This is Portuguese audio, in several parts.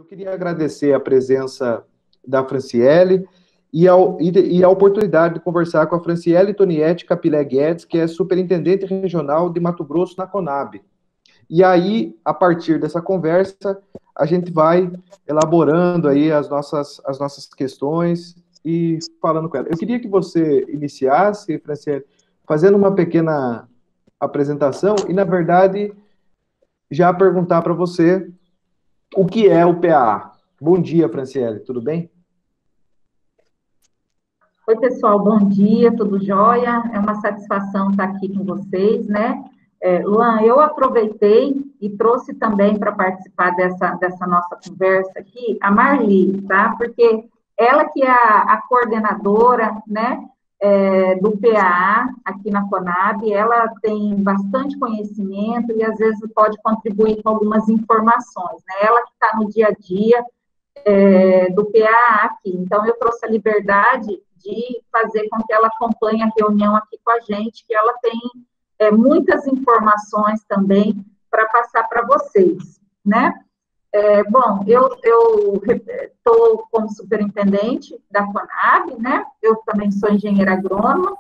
Eu queria agradecer a presença da Franciele e a oportunidade de conversar com a Franciele Tonietti Capilé Guedes, que é superintendente regional de Mato Grosso na Conab. E aí, a partir dessa conversa, a gente vai elaborando aí as nossas questões e falando com ela. Eu queria que você iniciasse, Franciele, fazendo uma pequena apresentação e, na verdade, já perguntar para você o que é o PAA. Bom dia, Franciele, tudo bem? Oi, pessoal, bom dia, tudo jóia? É uma satisfação estar aqui com vocês, né? Luan, eu aproveitei e trouxe também para participar dessa nossa conversa aqui a Marli, tá? Porque ela que é a coordenadora, né, do PAA aqui na Conab, ela tem bastante conhecimento e às vezes pode contribuir com algumas informações, né? Ela que está no dia a dia do PAA aqui. Então, eu trouxe a liberdade de fazer com que ela acompanhe a reunião aqui com a gente, que ela tem muitas informações também para passar para vocês, né? Bom, eu estou como superintendente da Conab, né? Eu também sou engenheira agrônoma,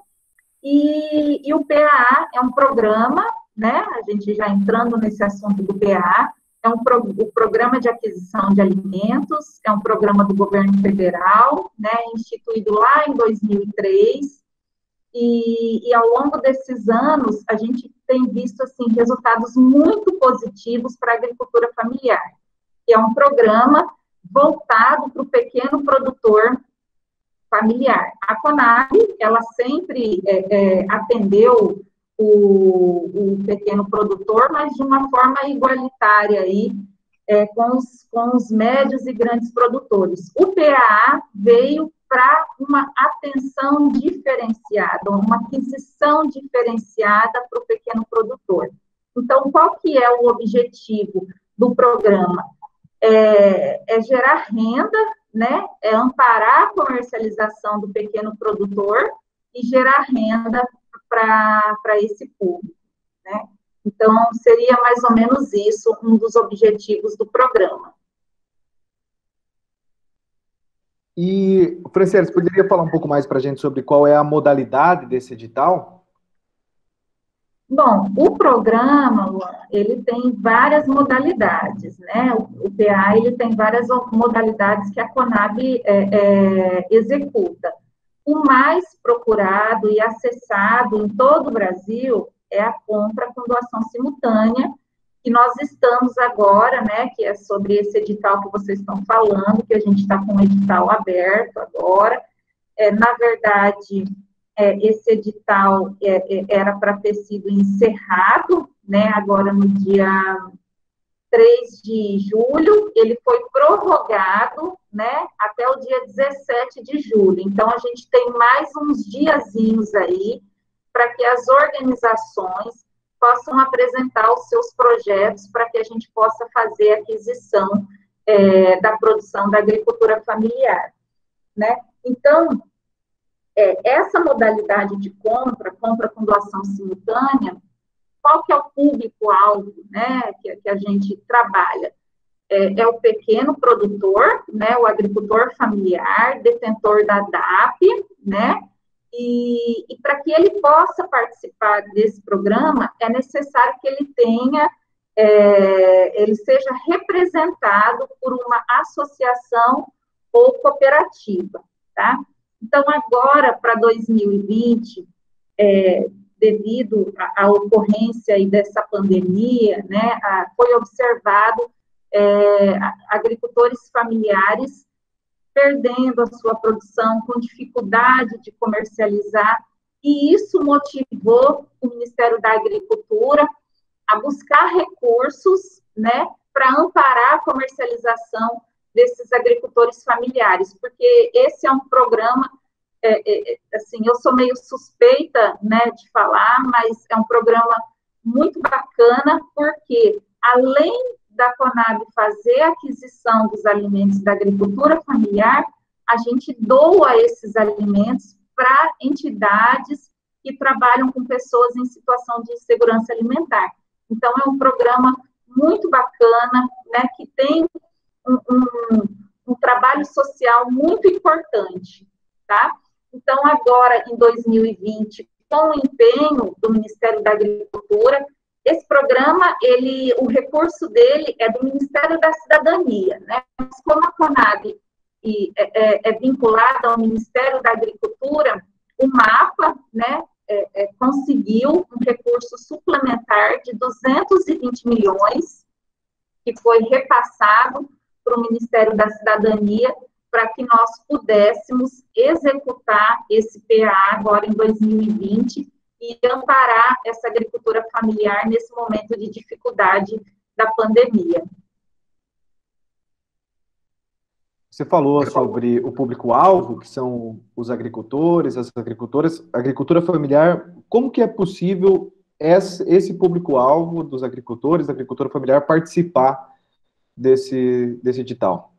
e o PAA é um programa, né? A gente já entrando nesse assunto do PAA, o Programa de Aquisição de Alimentos, é um programa do governo federal, né, instituído lá em 2003, e ao longo desses anos, a gente tem visto, assim, resultados muito positivos para a agricultura familiar, que é um programa voltado para o pequeno produtor familiar. A Conab, ela sempre atendeu o pequeno produtor, mas de uma forma igualitária aí, com os médios e grandes produtores. O PAA veio para uma atenção diferenciada, uma aquisição diferenciada para o pequeno produtor. Então, qual que é o objetivo do programa? É gerar renda, né? É amparar a comercialização do pequeno produtor e gerar renda para esse público, né? Então, seria mais ou menos isso, um dos objetivos do programa. E, Franciele, você poderia falar um pouco mais para a gente sobre qual é a modalidade desse edital? Bom, o programa, Luan, ele tem várias modalidades, né? O PA, ele tem várias modalidades que a Conab executa. O mais procurado e acessado em todo o Brasil é a compra com doação simultânea, que nós estamos agora, né, que é sobre esse edital que vocês estão falando, que a gente está com o edital aberto agora. Na verdade, esse edital era para ter sido encerrado, né, agora no dia 3 de julho, ele foi prorrogado, né, até o dia 17 de julho. Então, a gente tem mais uns diazinhos aí para que as organizações possam apresentar os seus projetos para que a gente possa fazer a aquisição da produção da agricultura familiar, né? Então, essa modalidade de compra com doação simultânea, qual que é o público-alvo, né, que a gente trabalha? É o pequeno produtor, né, o agricultor familiar, detentor da DAP, né, e para que ele possa participar desse programa, é necessário que ele tenha, ele seja representado por uma associação ou cooperativa, tá? Então, agora, para 2020, devido à ocorrência aí dessa pandemia, né, foi observado agricultores familiares perdendo a sua produção, com dificuldade de comercializar, e isso motivou o Ministério da Agricultura a buscar recursos, né, para amparar a comercialização desses agricultores familiares, porque esse é um programa, assim, eu sou meio suspeita, né, de falar, mas é um programa muito bacana, porque além da Conab fazer a aquisição dos alimentos da agricultura familiar, a gente doa esses alimentos para entidades que trabalham com pessoas em situação de insegurança alimentar. Então, é um programa muito bacana, né, que tem trabalho social muito importante, tá? Então, agora, em 2020, com o empenho do Ministério da Agricultura, esse programa, o recurso dele é do Ministério da Cidadania, né? Mas como a Conab é vinculada ao Ministério da Agricultura, o MAPA, né, conseguiu um recurso suplementar de 220 milhões, que foi repassado para o Ministério da Cidadania, para que nós pudéssemos executar esse PA agora em 2020 e amparar essa agricultura familiar nesse momento de dificuldade da pandemia. Você falou sobre o público-alvo, que são os agricultores, as agricultoras, agricultura familiar. Como que é possível esse público-alvo dos agricultores, da agricultura familiar, participar desse edital?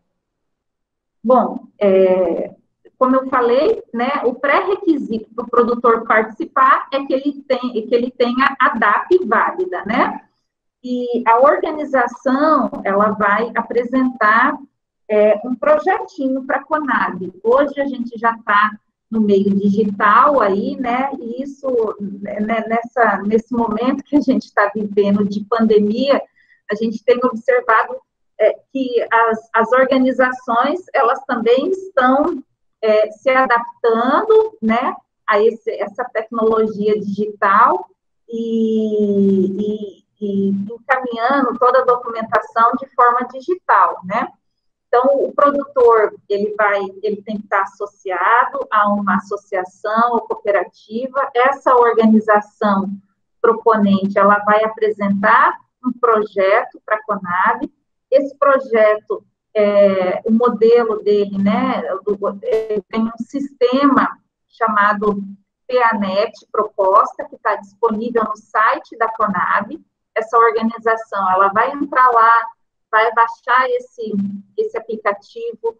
Bom, como eu falei, né, o pré-requisito para o produtor participar é que ele tenha a DAP válida, né? E a organização, ela vai apresentar um projetinho para a Conab. Hoje a gente já está no meio digital aí, né? E isso, né, nesse momento que a gente está vivendo de pandemia, a gente tem observado que as organizações, elas também estão se adaptando, né, a essa tecnologia digital e encaminhando toda a documentação de forma digital, né? Então, o produtor, ele tem que estar associado a uma associação ou cooperativa. Essa organização proponente, ela vai apresentar um projeto para a Conab. Esse projeto, o modelo dele, né, tem um sistema chamado PANET Proposta, que está disponível no site da Conab. Essa organização, ela vai entrar lá, vai baixar esse aplicativo,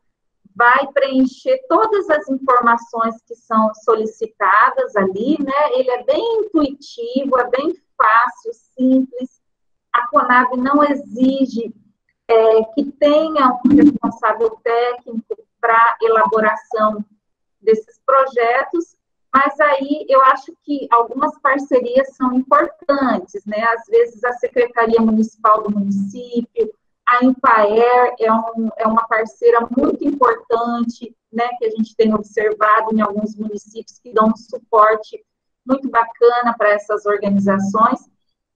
vai preencher todas as informações que são solicitadas ali, né? Ele é bem intuitivo, é bem fácil, simples. A Conab não exige que tenha um responsável técnico para elaboração desses projetos, mas aí eu acho que algumas parcerias são importantes, né? Às vezes a Secretaria Municipal do município, a Empaer é uma parceira muito importante, né, que a gente tem observado em alguns municípios que dão um suporte muito bacana para essas organizações.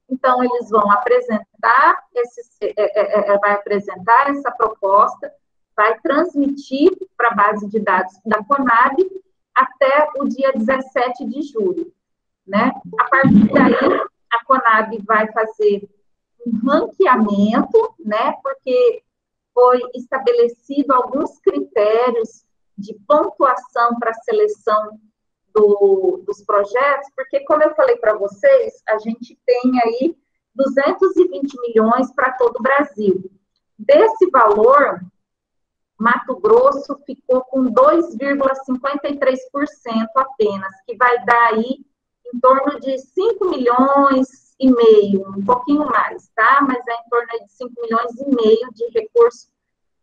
Então, eles vão apresentar essa proposta, vai transmitir para a base de dados da Conab até o dia 17 de julho, né? A partir daí, a Conab vai fazer um ranqueamento, né, porque foi estabelecido alguns critérios de pontuação para a seleção dos projetos, porque, como eu falei para vocês, a gente tem aí 220 milhões para todo o Brasil. Desse valor, Mato Grosso ficou com 2,53% apenas, que vai dar aí em torno de 5 milhões e meio, um pouquinho mais, tá? Mas é em torno de 5 milhões e meio de recurso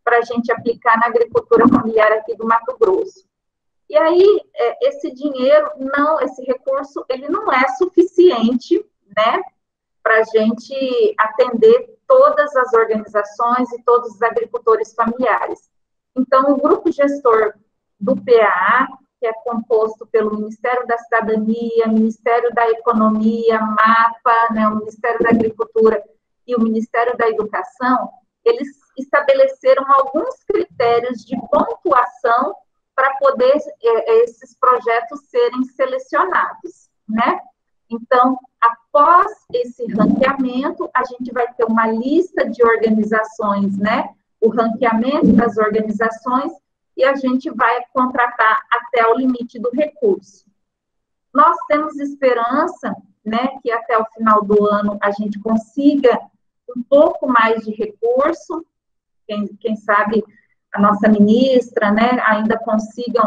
para a gente aplicar na agricultura familiar aqui do Mato Grosso. E aí, esse dinheiro, esse recurso, ele não é suficiente, né, para a gente atender todas as organizações e todos os agricultores familiares. Então, o grupo gestor do PAA, que é composto pelo Ministério da Cidadania, Ministério da Economia, MAPA, né, o Ministério da Agricultura e o Ministério da Educação, eles estabeleceram alguns critérios de pontuação para poder esses projetos serem selecionados, né? Então, após esse ranqueamento, a gente vai ter uma lista de organizações, né? O ranqueamento das organizações, e a gente vai contratar até o limite do recurso. Nós temos esperança, né, que até o final do ano a gente consiga um pouco mais de recurso, quem sabe a nossa ministra, né, ainda consiga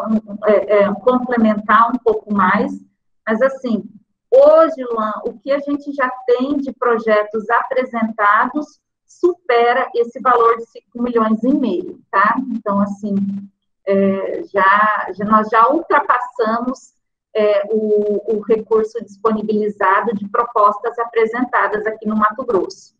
complementar um pouco mais, mas assim, hoje, Luan, o que a gente já tem de projetos apresentados supera esse valor de 5,5 milhões, tá? Então, assim, nós já ultrapassamos o recurso disponibilizado de propostas apresentadas aqui no Mato Grosso.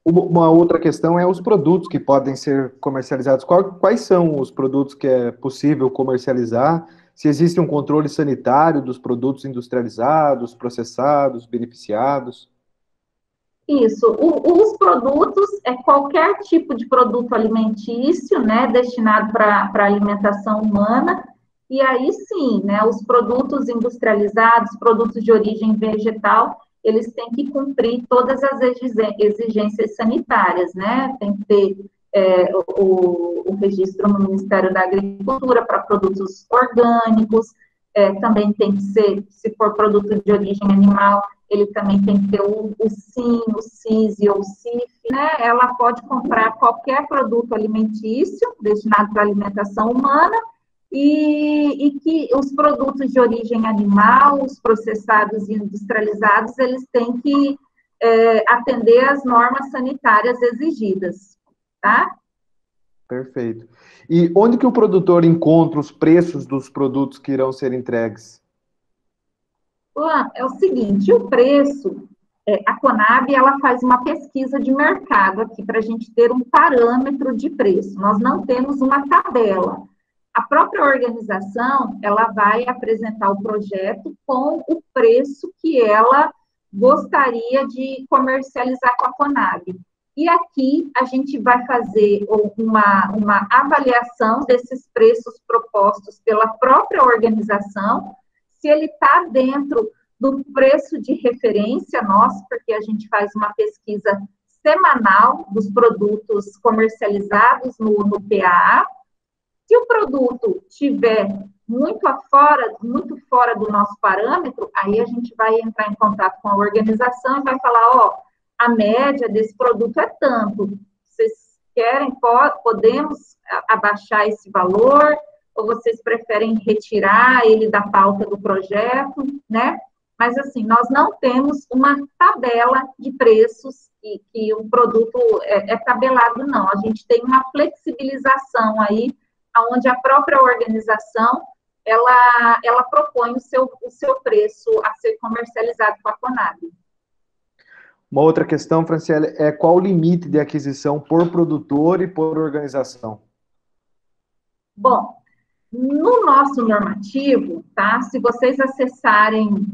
Uma outra questão é os produtos que podem ser comercializados. Quais são os produtos que é possível comercializar? Se existe um controle sanitário dos produtos industrializados, processados, beneficiados? Isso, os produtos, qualquer tipo de produto alimentício, né, destinado para alimentação humana, e aí sim, né, os produtos industrializados, produtos de origem vegetal, eles têm que cumprir todas as exigências sanitárias, né, tem que ter o registro no Ministério da Agricultura para produtos orgânicos, também tem que ser, se for produto de origem animal, ele também tem que ter o SIM, o CISI ou o CIF, né? Ela pode comprar qualquer produto alimentício destinado para alimentação humana e que os produtos de origem animal, os processados e industrializados, eles têm que atender às normas sanitárias exigidas, tá? Perfeito. E onde que o produtor encontra os preços dos produtos que irão ser entregues? É o seguinte, o preço, a Conab, ela faz uma pesquisa de mercado aqui para a gente ter um parâmetro de preço. Nós não temos uma tabela. A própria organização, ela vai apresentar o projeto com o preço que ela gostaria de comercializar com a Conab. E aqui a gente vai fazer uma avaliação desses preços propostos pela própria organização, se ele está dentro do preço de referência nosso, porque a gente faz uma pesquisa semanal dos produtos comercializados no PAA. Se o produto estiver muito fora do nosso parâmetro, aí a gente vai entrar em contato com a organização e vai falar, a média desse produto é tanto. Vocês querem, podemos abaixar esse valor, ou vocês preferem retirar ele da pauta do projeto, né? Mas, assim, nós não temos uma tabela de preços que o produto é tabelado, não. A gente tem uma flexibilização aí, onde a própria organização, ela propõe o seu preço a ser comercializado com a Conab. Uma outra questão, Franciele, é qual o limite de aquisição por produtor e por organização? Bom, no nosso normativo, tá? Se vocês acessarem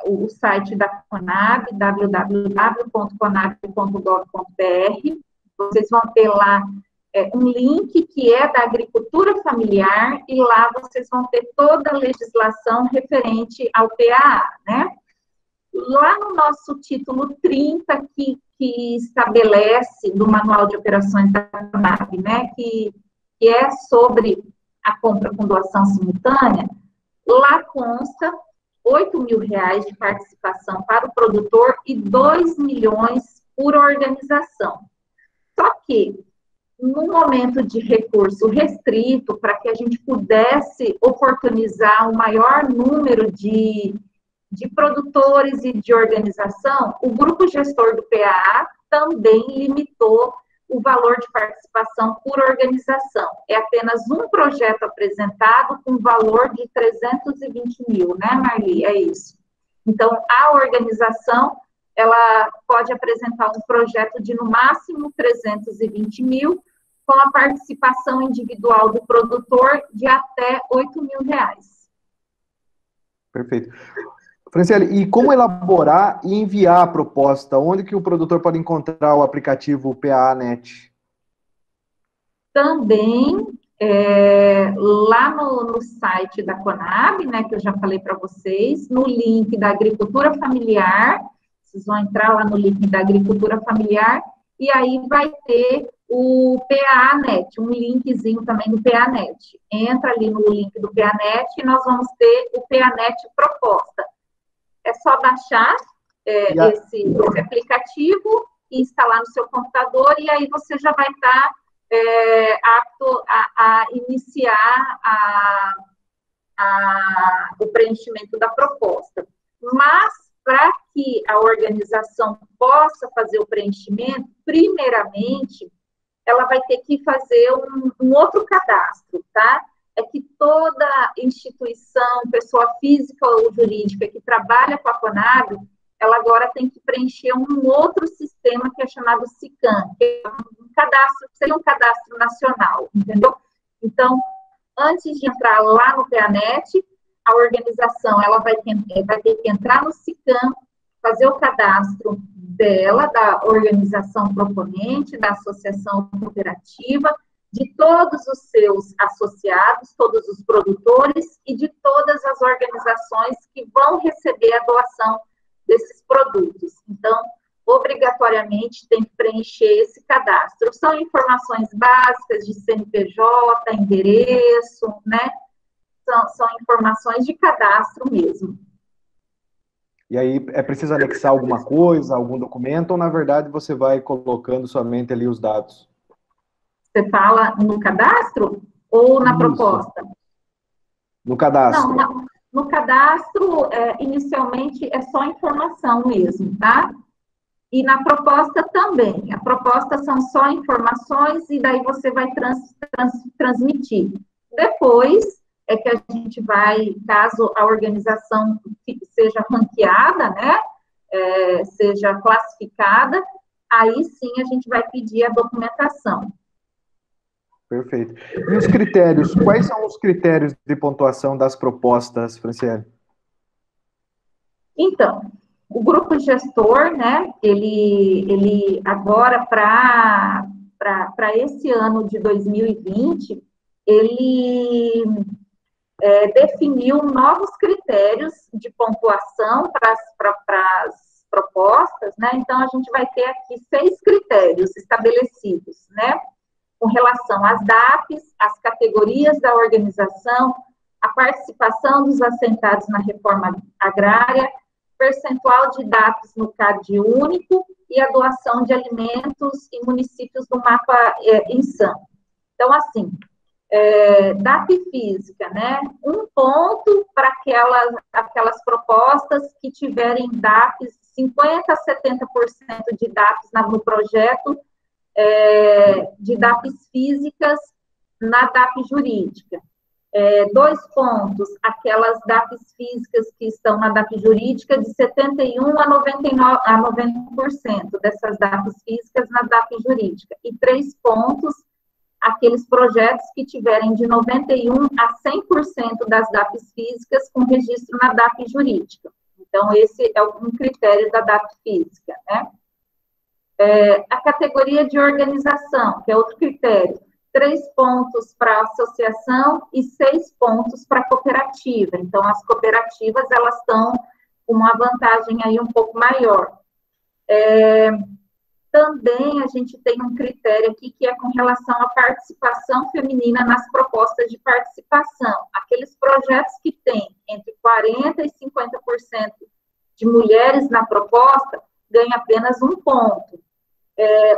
o site da Conab, www.conab.gov.br, vocês vão ter lá um link que é da agricultura familiar, e lá vocês vão ter toda a legislação referente ao PAA, né? Lá no nosso título 30, que estabelece, do Manual de Operações da Conab, né, que é sobre a compra com doação simultânea, lá consta R$8.000 de participação para o produtor e 2 milhões por organização. Só que, no momento de recurso restrito, para que a gente pudesse oportunizar o maior número de produtores e de organização, o grupo gestor do PAA também limitou o valor de participação por organização. É apenas um projeto apresentado com valor de 320 mil, né, Marli? É isso. Então, a organização, ela pode apresentar um projeto de, no máximo, 320 mil, com a participação individual do produtor de até R$8.000. Perfeito. Franciele, e como elaborar e enviar a proposta? Onde que o produtor pode encontrar o aplicativo PAA-NET? Também lá no site da Conab, né, que eu já falei para vocês, no link da agricultura familiar, vocês vão entrar lá no link da agricultura familiar, e aí vai ter o PAA-NET, um linkzinho também do PAA-NET. Entra ali no link do PAA-NET e nós vamos ter o PAA-NET proposta. É só baixar esse aplicativo e instalar no seu computador, e aí você já vai estar apto a iniciar o preenchimento da proposta. Mas, para que a organização possa fazer o preenchimento, primeiramente, ela vai ter que fazer um outro cadastro, tá? É que toda instituição, pessoa física ou jurídica que trabalha com a Conab, ela agora tem que preencher um outro sistema que é chamado SICAM, que é um cadastro, seria um cadastro nacional, entendeu? Então, antes de entrar lá no PEANET, a organização ela vai ter que entrar no SICAM, fazer o cadastro dela, da organização proponente, da associação cooperativa, de todos os seus associados, todos os produtores e de todas as organizações que vão receber a doação desses produtos. Então, obrigatoriamente tem que preencher esse cadastro. São informações básicas de CNPJ, endereço, né? São informações de cadastro mesmo. E aí, é preciso anexar alguma coisa, algum documento, ou na verdade você vai colocando somente ali os dados? Você fala no cadastro ou na proposta? No cadastro. Não, no cadastro, inicialmente, é só informação mesmo, tá? E na proposta também. A proposta são só informações e daí você vai transmitir. Depois é que a gente vai, caso a organização seja ranqueada, né? Seja classificada, aí sim a gente vai pedir a documentação. Perfeito. E os critérios? Quais são os critérios de pontuação das propostas, Franciele? Então, o grupo gestor, né, ele agora, para esse ano de 2020, ele definiu novos critérios de pontuação para as propostas, né, então a gente vai ter aqui 6 critérios estabelecidos, né, com relação às DAPs, as categorias da organização, a participação dos assentados na reforma agrária, percentual de DAPs no CAD único e a doação de alimentos em municípios do mapa INSAM. Então, assim, DAP física, né? 1 ponto para aquelas propostas que tiverem DAPs, 50% a 70% de DAPs no projeto, de DAPs físicas na DAP jurídica. 2 pontos, aquelas DAPs físicas que estão na DAP jurídica, de 71% a 90% dessas DAPs físicas na DAP jurídica. E 3 pontos, aqueles projetos que tiverem de 91% a 100% das DAPs físicas com registro na DAP jurídica. Então, esse é um critério da DAP física, né? A categoria de organização, que é outro critério, 3 pontos para a associação e 6 pontos para a cooperativa. Então, as cooperativas, elas estão com uma vantagem aí um pouco maior. Também a gente tem um critério aqui que é com relação à participação feminina nas propostas de participação. Aqueles projetos que têm entre 40% e 50% de mulheres na proposta, ganham apenas 1 ponto.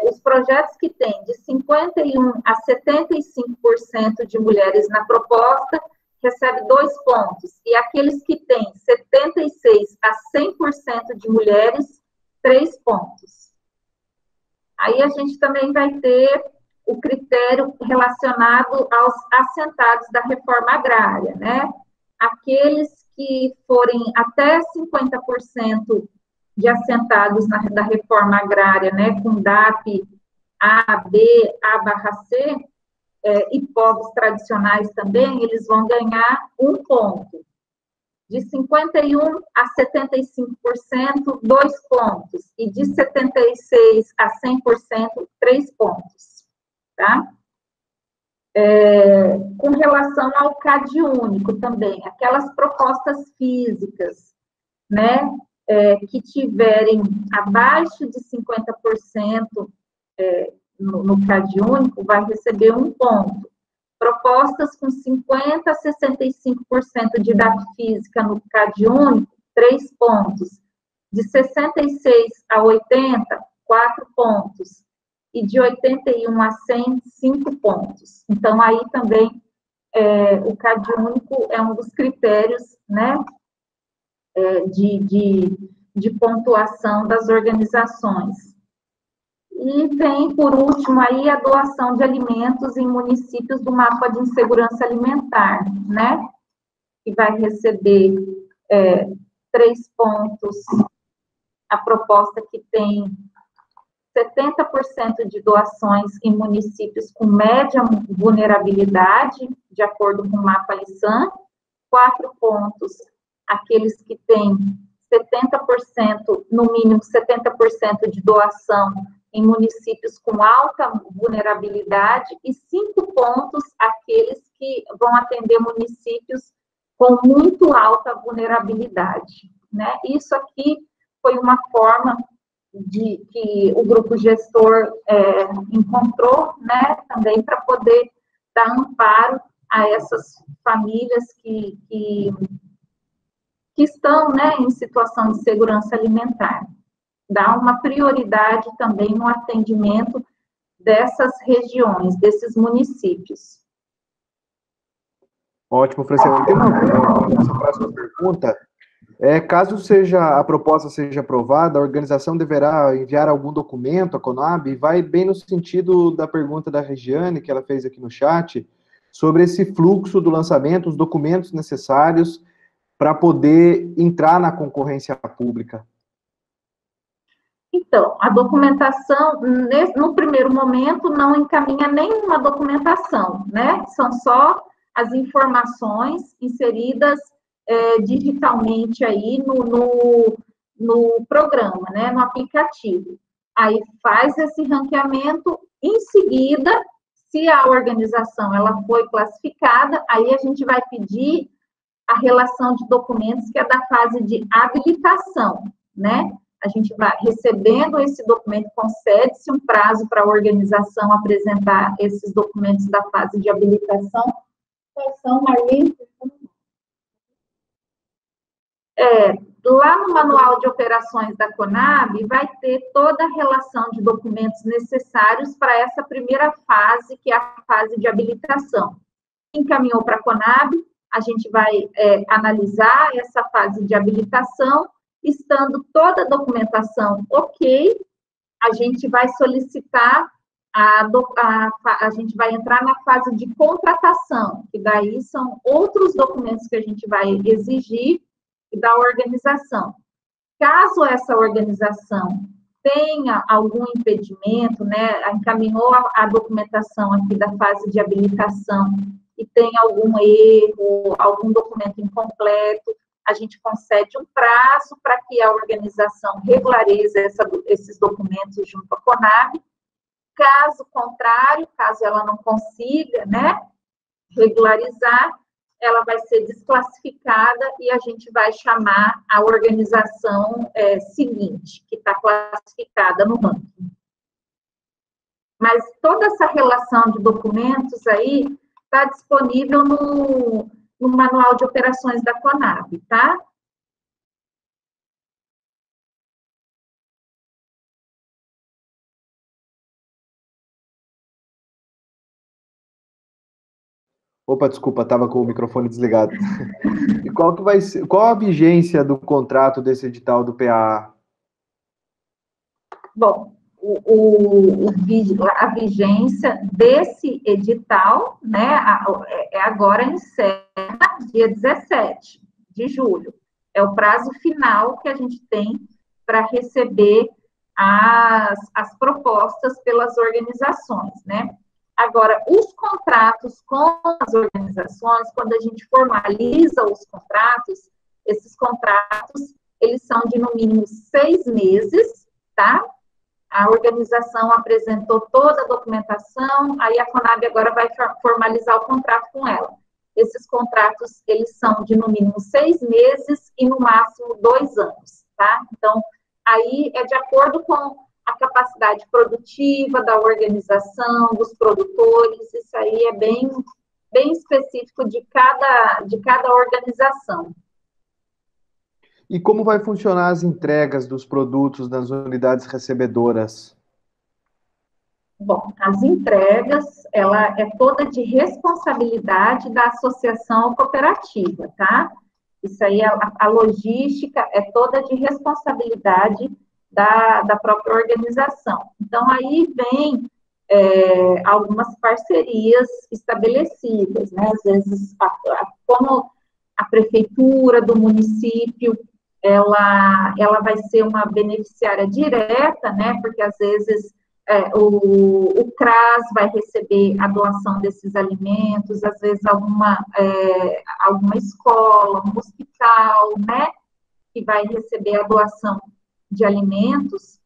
Os projetos que têm de 51% a 75% de mulheres na proposta, recebem 2 pontos. E aqueles que têm 76% a 100% de mulheres, 3 pontos. Aí a gente também vai ter o critério relacionado aos assentados da reforma agrária, né? Aqueles que forem até 50% de assentados da reforma agrária, né, com DAP A, B, A/C, e povos tradicionais também, eles vão ganhar 1 ponto. De 51% a 75%, 2 pontos. E de 76% a 100%, 3 pontos. Tá? Com relação ao CAD único também, aquelas propostas físicas, né, que tiverem abaixo de 50% no CAD único, vai receber 1 ponto. Propostas com 50% a 65% de DAP física no CAD único, 3 pontos. De 66% a 80%, 4 pontos. E de 81% a 100%, 5 pontos. Então, aí também, o CAD único é um dos critérios, né, de de pontuação das organizações. E tem, por último, aí a doação de alimentos em municípios do mapa de insegurança alimentar, né? Que vai receber 3 pontos, a proposta que tem 70% de doações em municípios com média vulnerabilidade, de acordo com o mapa ISAM, 4 pontos, aqueles que têm 70%, no mínimo 70% de doação em municípios com alta vulnerabilidade, e 5 pontos, aqueles que vão atender municípios com muito alta vulnerabilidade, né? Isso aqui foi uma forma que o grupo gestor encontrou, né, também para poder dar amparo a essas famílias que estão, né, em situação de segurança alimentar. Dá uma prioridade também no atendimento dessas regiões, desses municípios. Ótimo, Franciane. Tem uma próxima pergunta. Caso a proposta seja aprovada, a organização deverá enviar algum documento à Conab, e vai bem no sentido da pergunta da Regiane, que ela fez aqui no chat, sobre esse fluxo do lançamento, os documentos necessários para poder entrar na concorrência pública. Então, a documentação, no primeiro momento, não encaminha nenhuma documentação, né? São só as informações inseridas digitalmente aí no programa, né? No aplicativo. Aí faz esse ranqueamento, em seguida, se a organização ela foi classificada, aí a gente vai pedir a relação de documentos, que é da fase de habilitação, né? A gente vai recebendo esse documento, concede-se um prazo para a organização apresentar esses documentos da fase de habilitação. Quais são, Marlene? Lá no manual de operações da Conab, vai ter toda a relação de documentos necessários para essa primeira fase, que é a fase de habilitação. Encaminhou para a Conab, a gente vai analisar essa fase de habilitação. Estando toda a documentação ok, a gente vai solicitar, a gente vai entrar na fase de contratação, que daí são outros documentos que a gente vai exigir da organização. Caso essa organização tenha algum impedimento, né, encaminhou a documentação aqui da fase de habilitação e tem algum erro, algum documento incompleto, a gente concede um prazo para que a organização regularize esses documentos junto à Conab. Caso contrário, caso ela não consiga, né, regularizar, ela vai ser desclassificada e a gente vai chamar a organização seguinte, que está classificada no ranking. Mas toda essa relação de documentos aí está disponível no manual de operações da Conab, tá? Opa, desculpa, estava com o microfone desligado. E qual a vigência do contrato desse edital do PAA? Bom, a vigência desse edital, né, agora encerra dia 17 de julho. É o prazo final que a gente tem para receber as propostas pelas organizações, né? Agora, os contratos com as organizações, quando a gente formaliza os contratos, esses contratos, eles são de no mínimo 6 meses, tá? A organização apresentou toda a documentação, aí a Conab agora vai formalizar o contrato com ela. Esses contratos, eles são de no mínimo 6 meses e no máximo 2 anos, tá? Então, aí é de acordo com a capacidade produtiva da organização, dos produtores, isso aí é bem específico de cada organização. E como vai funcionar as entregas dos produtos nas unidades recebedoras? Bom, as entregas, ela é toda de responsabilidade da associação cooperativa, tá? Isso aí, a logística é toda de responsabilidade da própria organização. Então, aí vem algumas parcerias estabelecidas, né? Às vezes, como a prefeitura do município, ela vai ser uma beneficiária direta, né? Porque, às vezes, o CRAS vai receber a doação desses alimentos, às vezes alguma escola, um hospital, né, que vai receber a doação de alimentos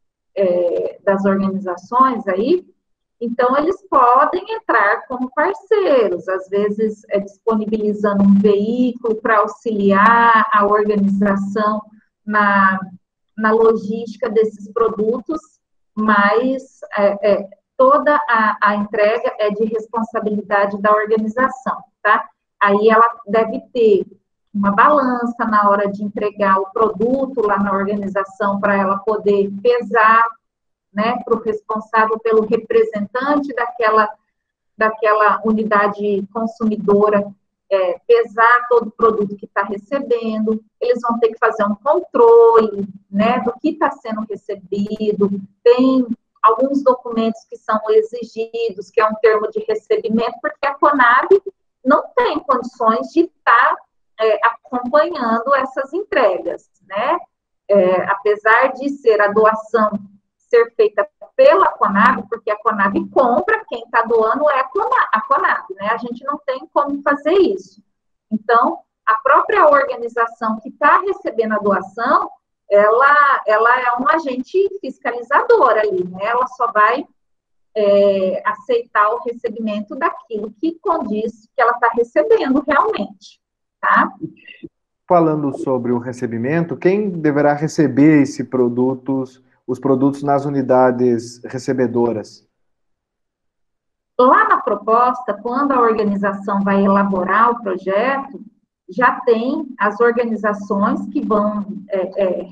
das organizações aí. Então, eles podem entrar como parceiros, às vezes disponibilizando um veículo para auxiliar a organização na logística desses produtos, mas toda a entrega é de responsabilidade da organização, tá? Aí ela deve ter uma balança na hora de entregar o produto lá na organização para ela poder pesar, né, para o responsável, pelo representante daquela unidade consumidora, pesar todo o produto que está recebendo. Eles vão ter que fazer um controle, né, do que está sendo recebido. Tem alguns documentos que são exigidos, que é um termo de recebimento, porque a Conab não tem condições de estar acompanhando essas entregas, né? Apesar de ser a doação ser feita pela Conab, porque a Conab compra, quem está doando é a Conab, né? A gente não tem como fazer isso. Então, a própria organização que está recebendo a doação, ela é um agente fiscalizador ali, né? Ela só vai aceitar o recebimento daquilo que condiz que ela está recebendo realmente, tá? Falando sobre o recebimento, quem deverá receber os produtos nas unidades recebedoras? Lá na proposta, quando a organização vai elaborar o projeto, já tem as organizações que vão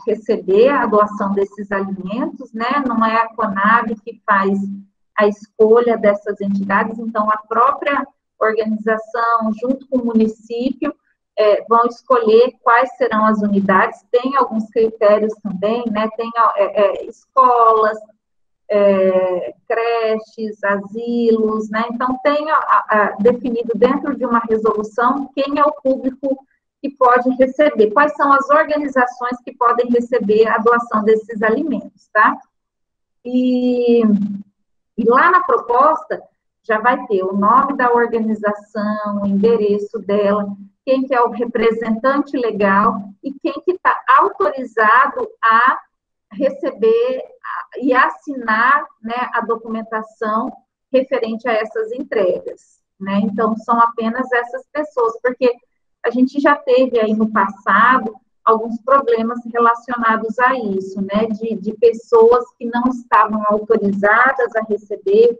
receber a doação desses alimentos, né? Não é a Conab que faz a escolha dessas entidades, então a própria organização, junto com o município, vão escolher quais serão as unidades. Tem alguns critérios também, né? Tem escolas, creches, asilos, né? Então, tem definido dentro de uma resolução quem é o público que pode receber, quais são as organizações que podem receber a doação desses alimentos, tá? E lá na proposta já vai ter o nome da organização, o endereço dela, quem que é o representante legal e quem que está autorizado a receber e assinar, né, a documentação referente a essas entregas, né? Então, são apenas essas pessoas, porque a gente já teve aí no passado alguns problemas relacionados a isso, né, de pessoas que não estavam autorizadas a receber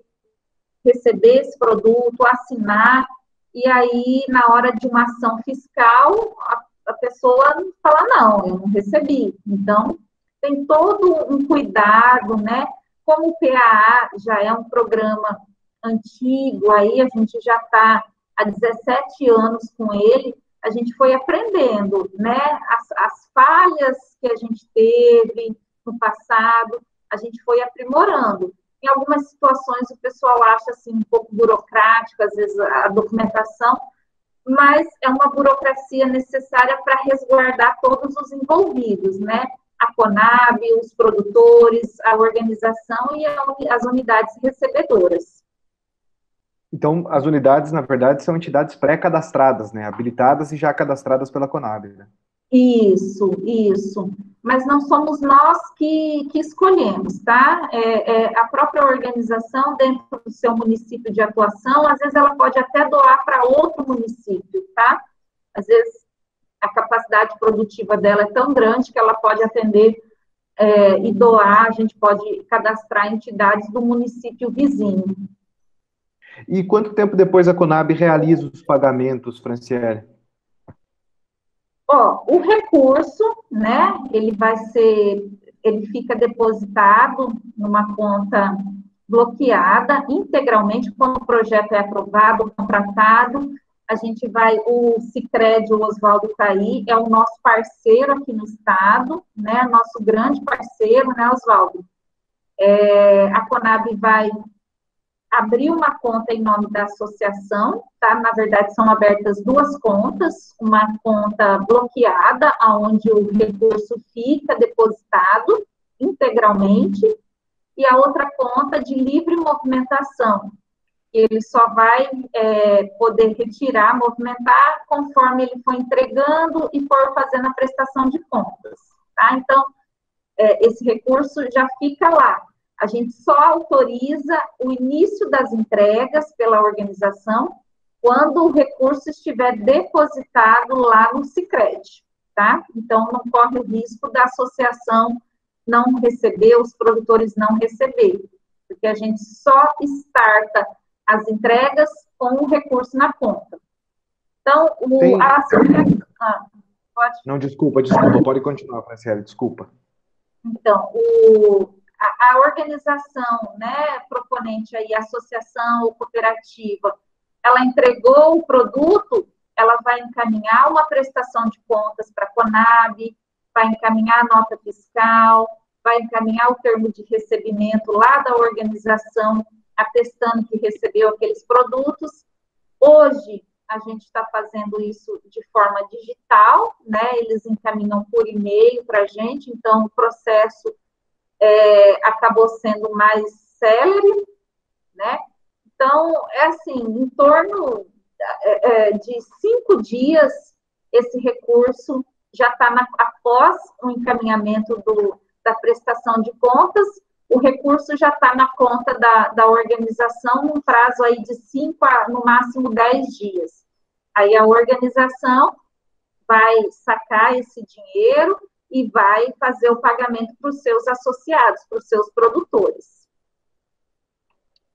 esse produto, assinar, e aí, na hora de uma ação fiscal, a pessoa fala, não, eu não recebi. Então, tem todo um cuidado, né? Como o PAA já é um programa antigo, aí a gente já está há 17 anos com ele, a gente foi aprendendo, né? As falhas que a gente teve no passado, a gente foi aprimorando. Em algumas situações, o pessoal acha, assim, um pouco burocrático, às vezes, a documentação, mas é uma burocracia necessária para resguardar todos os envolvidos, né? A Conab, os produtores, a organização e as unidades recebedoras. Então, as unidades, na verdade, são entidades pré-cadastradas, né? Habilitadas e já cadastradas pela Conab, né? Isso. Mas não somos nós que escolhemos, tá? A própria organização, dentro do seu município de atuação, às vezes ela pode até doar para outro município, tá? Às vezes a capacidade produtiva dela é tão grande que ela pode atender e doar, a gente pode cadastrar entidades do município vizinho. E quanto tempo depois a Conab realiza os pagamentos, Franciele? O recurso, né, ele fica depositado numa conta bloqueada integralmente quando o projeto é aprovado, contratado, a gente vai, o Sicredi, o Oswaldo está aí, é o nosso parceiro aqui no estado, né, nosso grande parceiro, né, Oswaldo? A Conab vai abrir uma conta em nome da associação, tá? Na verdade, são abertas duas contas, uma conta bloqueada, onde o recurso fica depositado integralmente, e a outra conta de livre movimentação. Ele só vai poder retirar, movimentar, conforme ele for entregando e for fazendo a prestação de contas, tá? Então, esse recurso já fica lá. A gente só autoriza o início das entregas pela organização quando o recurso estiver depositado lá no Sicredi, tá? Então, não corre o risco da associação não receber, os produtores não receber, porque a gente só starta as entregas com o recurso na conta. Então, pode? Não, desculpa, pode continuar, Franciele, desculpa. Então, a organização, né, proponente aí, associação ou cooperativa, ela entregou o produto, ela vai encaminhar uma prestação de contas para a Conab, vai encaminhar a nota fiscal, vai encaminhar o termo de recebimento lá da organização, atestando que recebeu aqueles produtos. Hoje, a gente está fazendo isso de forma digital, né, eles encaminham por e-mail para a gente, então o processo acabou sendo mais célere, né? Então, assim, em torno de 5 dias, esse recurso já está após o encaminhamento da prestação de contas, o recurso já está na conta da organização num prazo aí de 5 a, no máximo, 10 dias. Aí a organização vai sacar esse dinheiro e vai fazer o pagamento para os seus associados, para os seus produtores.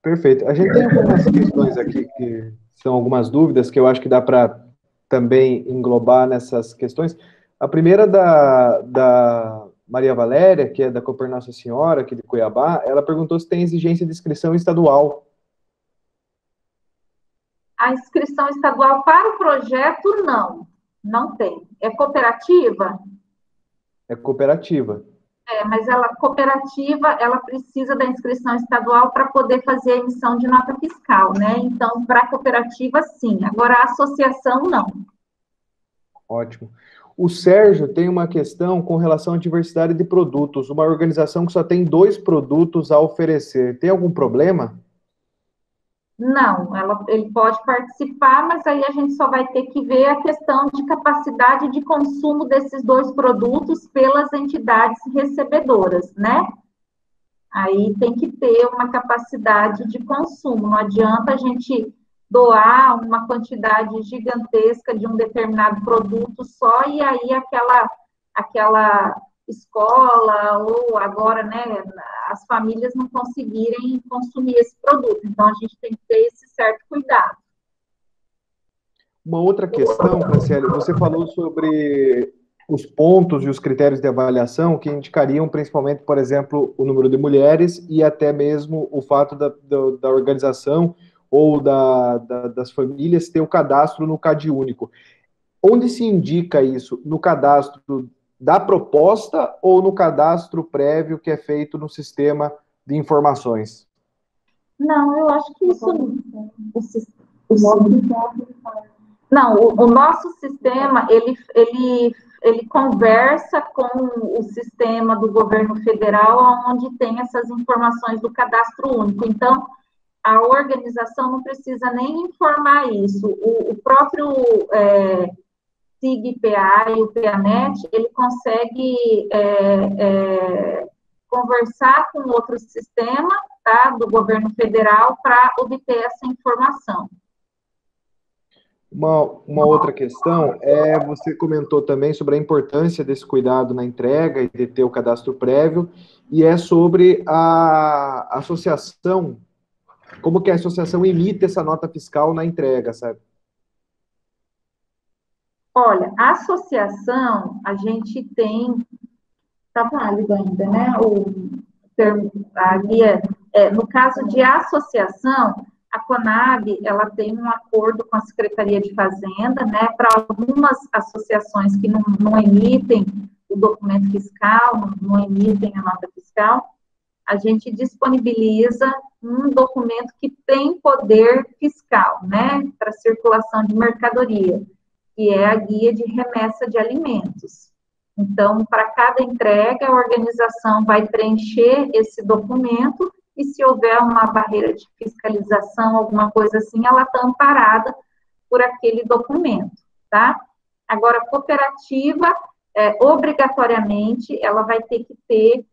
Perfeito. A gente tem algumas questões aqui que são algumas dúvidas que eu acho que dá para também englobar nessas questões. A primeira da Maria Valéria, que é da Cooper Nossa Senhora, aqui de Cuiabá, ela perguntou se tem exigência de inscrição estadual. A inscrição estadual para o projeto, não tem. É cooperativa? É cooperativa. Mas cooperativa, ela precisa da inscrição estadual para poder fazer a emissão de nota fiscal, né? Então, para a cooperativa, sim. Agora, a associação, não. Ótimo. O Sérgio tem uma questão com relação à diversidade de produtos. Uma organização que só tem 2 produtos a oferecer. Tem algum problema? Não, ele pode participar, mas aí a gente só vai ter que ver a questão de capacidade de consumo desses 2 produtos pelas entidades recebedoras, né? Aí tem que ter uma capacidade de consumo, não adianta a gente doar uma quantidade gigantesca de um determinado produto só, e aí aquela escola, ou agora, né, as famílias não conseguirem consumir esse produto. Então, a gente tem que ter esse certo cuidado. Uma outra questão, Franciele, você falou sobre os pontos e os critérios de avaliação que indicariam principalmente, por exemplo, o número de mulheres e até mesmo o fato da organização ou das famílias ter o cadastro no CadÚnico. Onde se indica isso? No cadastro da proposta ou no cadastro prévio que é feito no sistema de informações? Não, eu acho que isso... Não, o nosso sistema, ele conversa com o sistema do governo federal, onde tem essas informações do cadastro único. Então, a organização não precisa nem informar isso. O próprio SIG-PA e o PANET, ele consegue conversar com outro sistema, tá, do governo federal para obter essa informação. Uma outra questão você comentou também sobre a importância desse cuidado na entrega e de ter o cadastro prévio, e é sobre a associação, como que a associação emite essa nota fiscal na entrega, sabe? Olha, a associação, a gente tem, está válido ainda, né, o termo, ali no caso de associação, a Conab, ela tem um acordo com a Secretaria de Fazenda, né, para algumas associações que não emitem o documento fiscal, não emitem a nota fiscal, a gente disponibiliza um documento que tem poder fiscal, né, para circulação de mercadoria, que é a guia de remessa de alimentos. Então, para cada entrega, a organização vai preencher esse documento e se houver uma barreira de fiscalização, alguma coisa assim, ela está amparada por aquele documento, tá? Agora, a cooperativa, obrigatoriamente, ela vai ter que ter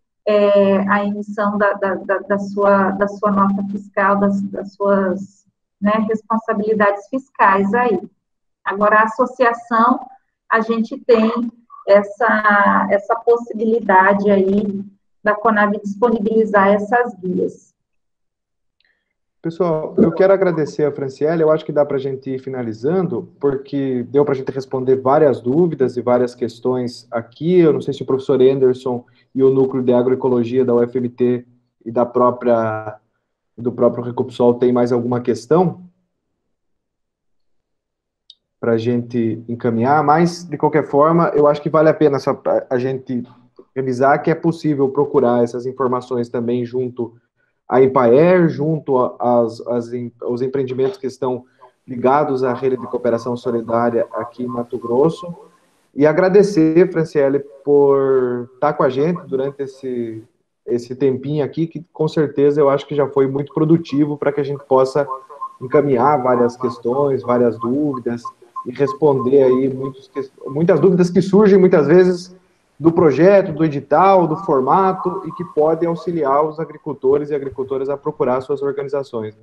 a emissão da sua nota fiscal, das suas, né, responsabilidades fiscais aí. Agora, a associação, a gente tem essa possibilidade aí da Conab disponibilizar essas guias. Pessoal, eu quero agradecer a Franciele, eu acho que dá para a gente ir finalizando, porque deu para a gente responder várias dúvidas e várias questões aqui. Eu não sei se o professor Anderson e o Núcleo de Agroecologia da UFMT e do próprio Recupsol tem mais alguma questão para a gente encaminhar, mas, de qualquer forma, eu acho que vale a pena a gente revisar que é possível procurar essas informações também junto à Empaer, junto aos empreendimentos que estão ligados à rede de cooperação solidária aqui em Mato Grosso, e agradecer, Franciele, por estar com a gente durante esse tempinho aqui, que com certeza eu acho que já foi muito produtivo para que a gente possa encaminhar várias questões, várias dúvidas, e responder aí muitas dúvidas que surgem muitas vezes do projeto, do edital, do formato, e que podem auxiliar os agricultores e agricultoras a procurar suas organizações.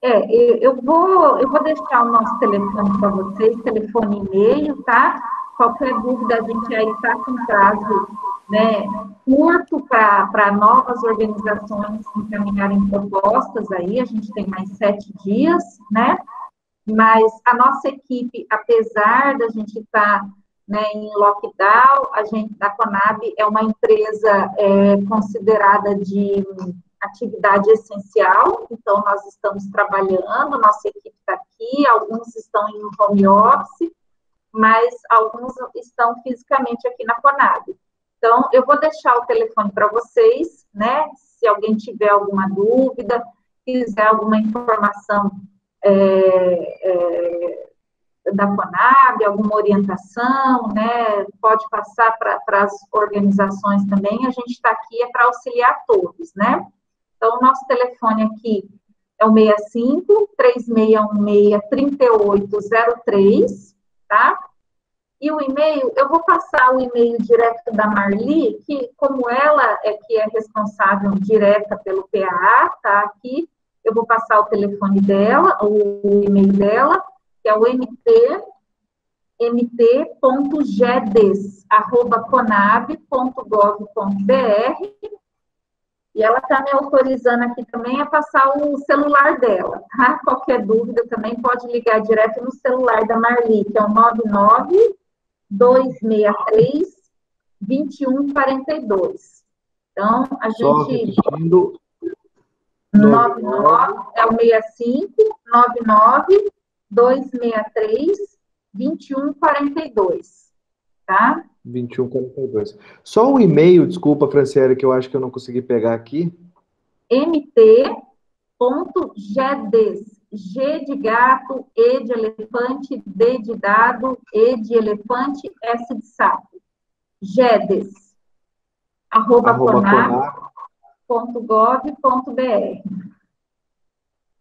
Eu vou deixar o nosso telefone para vocês, telefone e e-mail, tá? Qualquer dúvida, a gente aí está com prazo, né, curto para novas organizações encaminharem propostas aí, a gente tem mais 7 dias, né? Mas a nossa equipe, apesar da gente estar, né, em lockdown, a Conab é uma empresa considerada de atividade essencial, então nós estamos trabalhando, nossa equipe está aqui, alguns estão em home office, mas alguns estão fisicamente aqui na Conab. Então, eu vou deixar o telefone para vocês, né, se alguém tiver alguma dúvida, quiser alguma informação da Conab, alguma orientação, né, pode passar para as organizações também, a gente está aqui para auxiliar todos, né? Então, o nosso telefone aqui é o 65-3616-3803, tá? E o e-mail, eu vou passar o e-mail direto da Marli, que como ela é que é responsável direta pelo PAA, tá aqui, eu vou passar o telefone dela, o e-mail dela, que é o mt.gedes@conab.gov.br, e ela está me autorizando aqui também a passar o celular dela, tá? Qualquer dúvida também pode ligar direto no celular da Marli, que é o 99-263-2142. Então, a gente... Só repetindo... 99 é o 65-99-263-2142, tá? 2142. Só um e-mail, desculpa, Franciele, que eu acho que eu não consegui pegar aqui. mt.gedes, G de gato, E de elefante, D de dado, E de elefante, S de sapo. Gedes, @conab.gov.br.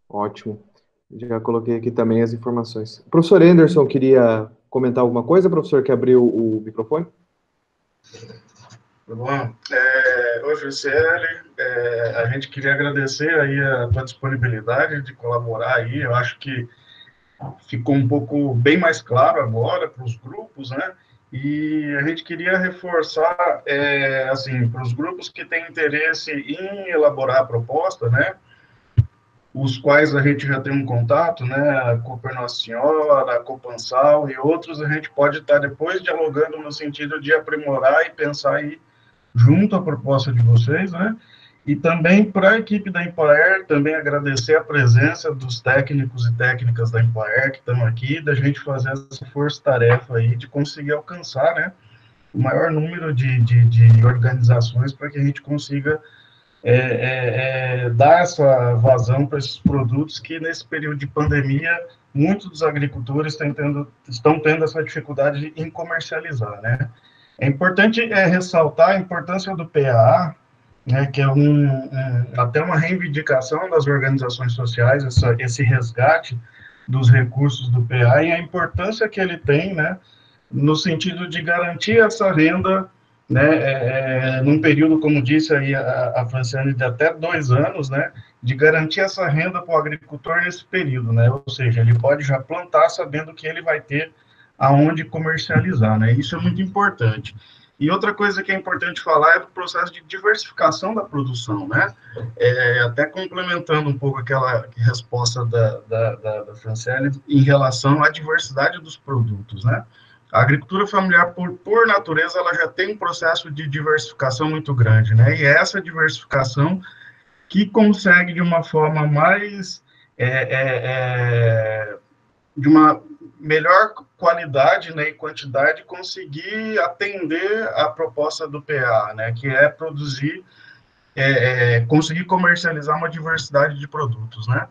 Ótimo. Já coloquei aqui também as informações. O professor Anderson queria comentar alguma coisa, professor, que abriu o microfone? Bom, oi, Franciele, a gente queria agradecer aí a tua disponibilidade de colaborar aí, eu acho que ficou um pouco bem mais claro agora para os grupos, né? E a gente queria reforçar, assim, para os grupos que têm interesse em elaborar a proposta, né? Os quais a gente já tem um contato, né? A Cooper Nossa Senhora, a Copansal e outros, a gente pode estar depois dialogando no sentido de aprimorar e pensar aí junto à proposta de vocês, né? E também para a equipe da Empoer, também agradecer a presença dos técnicos e técnicas da Empoer que estão aqui, da gente fazer essa força-tarefa aí de conseguir alcançar, né, o maior número de organizações para que a gente consiga dar essa vazão para esses produtos que, nesse período de pandemia, muitos dos agricultores estão tendo essa dificuldade em comercializar, né? É importante ressaltar a importância do PAA, né, que é até uma reivindicação das organizações sociais, esse resgate dos recursos do PA e a importância que ele tem, né, no sentido de garantir essa renda, né, num período, como disse aí a Franciane, de até 2 anos, né, de garantir essa renda para o agricultor nesse período, né, ou seja, ele pode já plantar sabendo que ele vai ter aonde comercializar, né, isso é muito importante. E outra coisa que é importante falar é do processo de diversificação da produção, né? Até complementando um pouco aquela resposta da Franciele em relação à diversidade dos produtos, né? A agricultura familiar, por natureza, ela já tem um processo de diversificação muito grande, né? E é essa diversificação que consegue, de uma forma mais... de uma melhor qualidade, né, e quantidade, conseguir atender a proposta do PA, né, que é produzir, conseguir comercializar uma diversidade de produtos, né,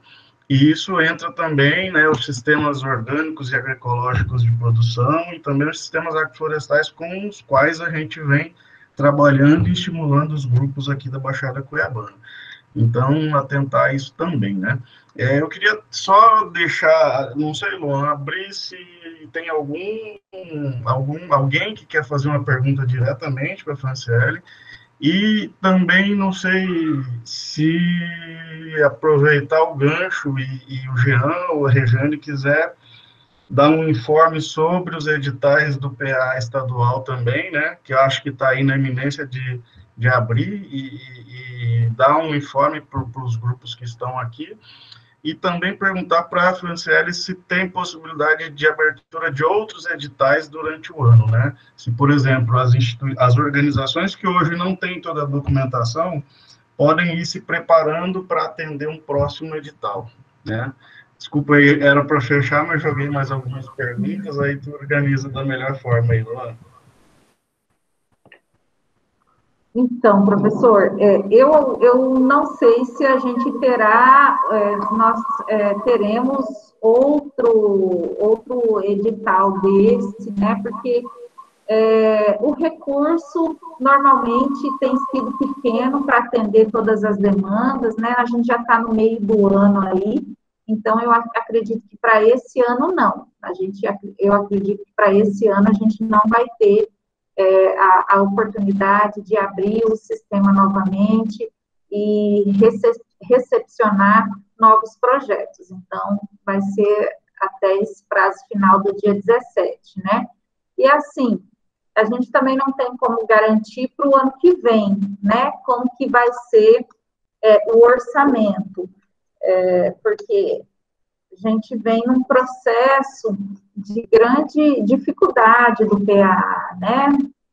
e isso entra também, né, os sistemas orgânicos e agroecológicos de produção e também os sistemas agroflorestais com os quais a gente vem trabalhando e estimulando os grupos aqui da Baixada Cuiabana. Então, atentar a isso também, né? Eu queria só deixar, não sei, Luan, abrir se tem alguém que quer fazer uma pergunta diretamente para a Franciele, e também, não sei se aproveitar o gancho e o Jean ou a Rejane quiser dar um informe sobre os editais do PA estadual também, né, que eu acho que está aí na iminência de abrir e dar um informe para os grupos que estão aqui, e também perguntar para a Franciele se tem possibilidade de abertura de outros editais durante o ano, né? Se, por exemplo, as organizações que hoje não têm toda a documentação podem ir se preparando para atender um próximo edital, né? Desculpa aí, era para fechar, mas joguei mais algumas perguntas, aí tu organiza da melhor forma aí, Luan. Então, professor, eu não sei se a gente terá, nós teremos outro edital desse, né? Porque o recurso normalmente tem sido pequeno para atender todas as demandas, né? A gente já está no meio do ano aí, então eu acredito que para esse ano não. Eu acredito que para esse ano a gente não vai ter a oportunidade de abrir o sistema novamente e recepcionar novos projetos. Então, vai ser até esse prazo final do dia 17, né? E assim, a gente também não tem como garantir para o ano que vem, né? Como que vai ser o orçamento, porque a gente vem num processo de grande dificuldade do PA, né?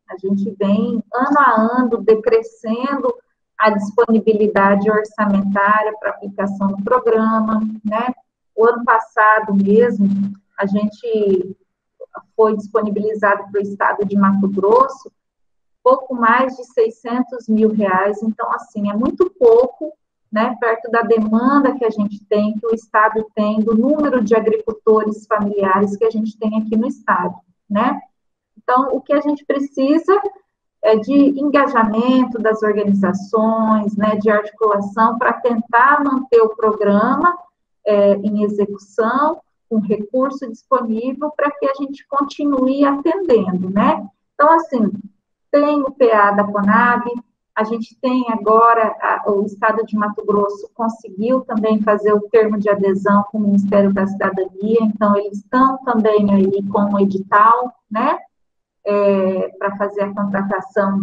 A gente vem, ano a ano, decrescendo a disponibilidade orçamentária para aplicação do programa, né? O ano passado mesmo, a gente foi disponibilizado para o estado de Mato Grosso pouco mais de R$600 mil, então, assim, é muito pouco, né, perto da demanda que a gente tem, que o Estado tem, do número de agricultores familiares que a gente tem aqui no Estado, né? Então, o que a gente precisa é de engajamento das organizações, né, de articulação para tentar manter o programa em execução, com recurso disponível, para que a gente continue atendendo, né? Então, assim, tem o PA da Conab, a gente tem agora, o Estado de Mato Grosso conseguiu também fazer o termo de adesão com o Ministério da Cidadania, então eles estão também aí com o edital, né, para fazer a contratação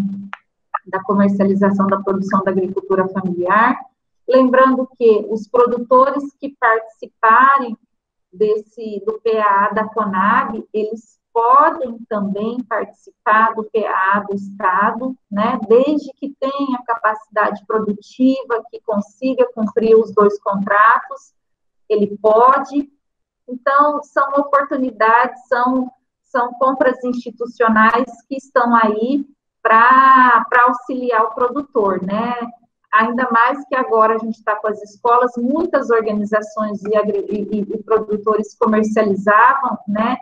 da comercialização da produção da agricultura familiar. Lembrando que os produtores que participarem do PA da Conab, eles podem também participar do PA do Estado, né, desde que tenha capacidade produtiva, que consiga cumprir os 2 contratos, ele pode. Então, são oportunidades, são compras institucionais que estão aí para auxiliar o produtor, né? Ainda mais que agora a gente está com as escolas, muitas organizações e produtores comercializavam, né,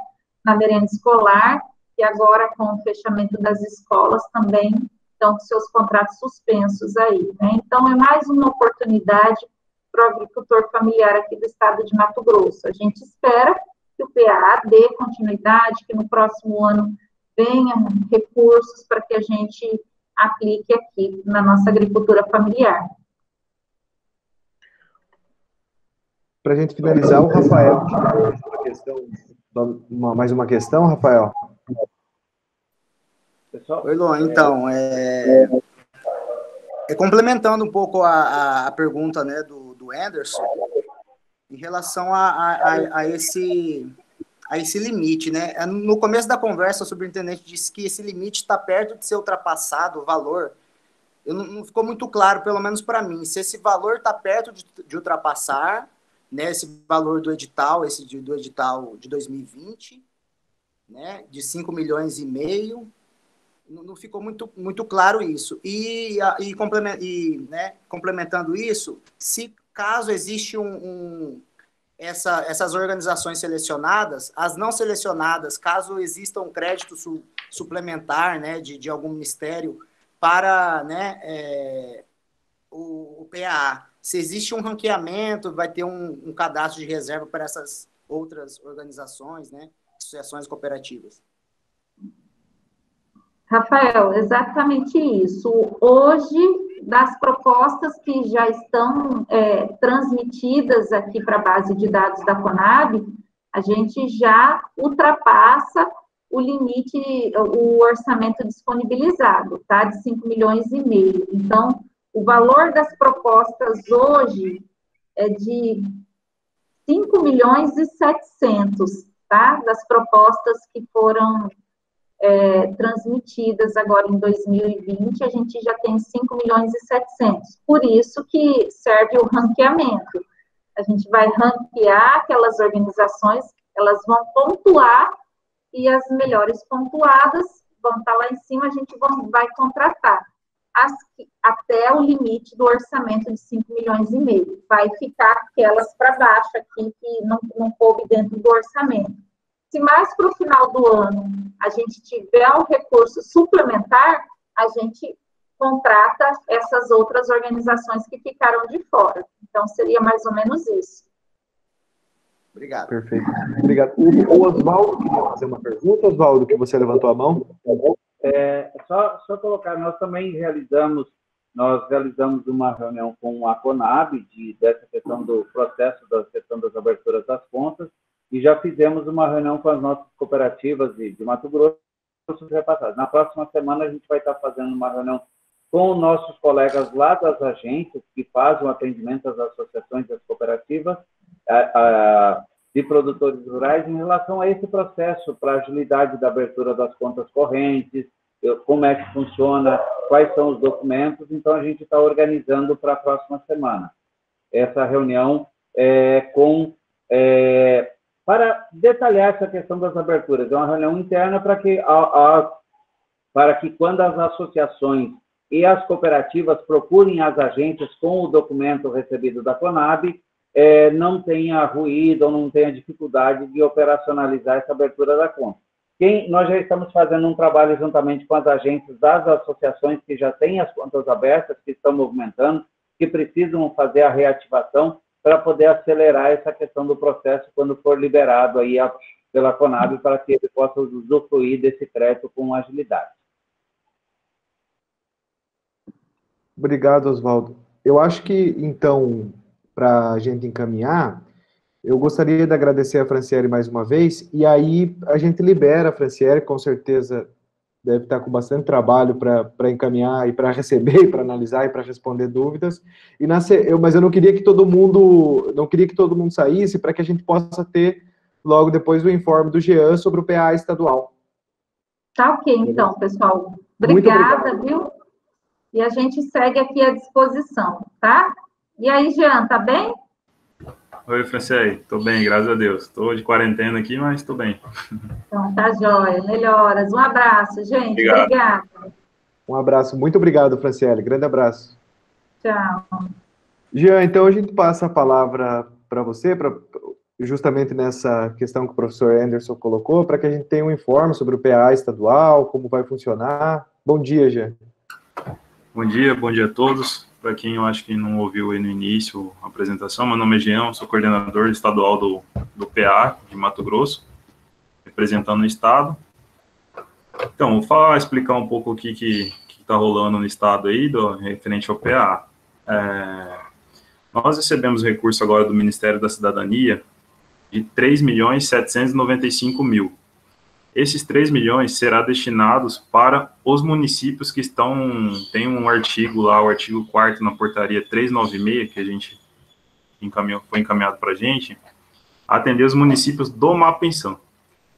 na merenda escolar, e agora com o fechamento das escolas também estão com seus contratos suspensos aí, né? Então, é mais uma oportunidade para o agricultor familiar aqui do estado de Mato Grosso. A gente espera que o PA dê continuidade, que no próximo ano venham recursos para que a gente aplique aqui na nossa agricultura familiar. Para a gente finalizar, o Rafael, mais uma questão, Rafael? Oi, Luan, então, complementando um pouco a pergunta, né, do Anderson, em relação a esse limite, né? No começo da conversa, o superintendente disse que esse limite está perto de ser ultrapassado, o valor. Não ficou muito claro, pelo menos para mim, se esse valor está perto de ultrapassar, né, esse valor do edital, do edital de 2020, né, de 5,5 milhões, não ficou muito claro isso. Né, complementando isso, se caso existe essas organizações selecionadas, as não selecionadas, caso exista um crédito suplementar, né, de algum ministério para, né, o PAA, se existe um ranqueamento, vai ter um cadastro de reserva para essas outras organizações, né, associações cooperativas. Rafael, exatamente isso. Hoje, das propostas que já estão transmitidas aqui para a base de dados da Conab, a gente já ultrapassa o limite, o orçamento disponibilizado, tá? De 5,5 milhões. Então, o valor das propostas hoje é de 5,7 milhões, tá? Das propostas que foram transmitidas agora em 2020, a gente já tem 5,7 milhões. Por isso que serve o ranqueamento. A gente vai ranquear aquelas organizações, elas vão pontuar, e as melhores pontuadas vão estar lá em cima, a gente vai contratar. Até o limite do orçamento de 5,5 milhões. Vai ficar aquelas para baixo aqui, que não coube dentro do orçamento. Se mais para o final do ano a gente tiver um recurso suplementar, a gente contrata essas outras organizações que ficaram de fora. Então, seria mais ou menos isso. Obrigado. Perfeito. Obrigado. O Oswaldo queria fazer uma pergunta, Oswaldo, que você levantou a mão. Só colocar, nós também realizamos uma reunião com a Conab dessa questão do processo da questão das aberturas das contas, e já fizemos uma reunião com as nossas cooperativas de Mato Grosso. Na próxima semana, a gente vai estar fazendo uma reunião com nossos colegas lá das agências que fazem o atendimento às associações e às cooperativas de produtores rurais em relação a esse processo, para a agilidade da abertura das contas correntes, como é que funciona, quais são os documentos. Então, a gente está organizando para a próxima semana essa reunião para detalhar essa questão das aberturas. É uma reunião interna para que quando as associações e as cooperativas procurem as agências com o documento recebido da Conab, não tenha ruído ou não tenha dificuldade de operacionalizar essa abertura da conta. Nós já estamos fazendo um trabalho juntamente com as agências das associações que já têm as contas abertas, que estão movimentando, que precisam fazer a reativação para poder acelerar essa questão do processo quando for liberado aí pela Conab, para que ele possa usufruir desse crédito com agilidade. Obrigado, Oswaldo. Eu acho que, então, para a gente encaminhar, eu gostaria de agradecer a Franciele mais uma vez, e aí a gente libera a Franciele, com certeza deve estar com bastante trabalho para encaminhar e para receber, e para analisar e para responder dúvidas. Mas eu não queria que todo mundo saísse, para que a gente possa ter logo depois do informe do Jean sobre o PA estadual. Tá ok, então, pessoal. Obrigada, viu? E a gente segue aqui à disposição, tá? E aí, Jean, tá bem? Oi, Franciele. Tô bem, graças a Deus. Tô de quarentena aqui, mas tô bem. Então, tá jóia. Melhoras. Um abraço, gente. Obrigada. Um abraço. Muito obrigado, Franciele. Grande abraço. Tchau. Jean, então a gente passa a palavra para você, justamente nessa questão que o professor Anderson colocou, para que a gente tenha um informe sobre o PA estadual, como vai funcionar. Bom dia, Jean. Bom dia a todos. Para quem eu acho que não ouviu aí no início a apresentação, meu nome é Jean, sou coordenador estadual do PA de Mato Grosso, representando o estado. Então, vou explicar um pouco o que está rolando no estado aí, referente ao PA. Nós recebemos recurso agora do Ministério da Cidadania de 3.795.000. Esses 3 milhões serão destinados para os municípios que tem um artigo lá, o artigo 4º na portaria 396, que a gente foi encaminhado para a gente, atender os municípios do Mapinçã,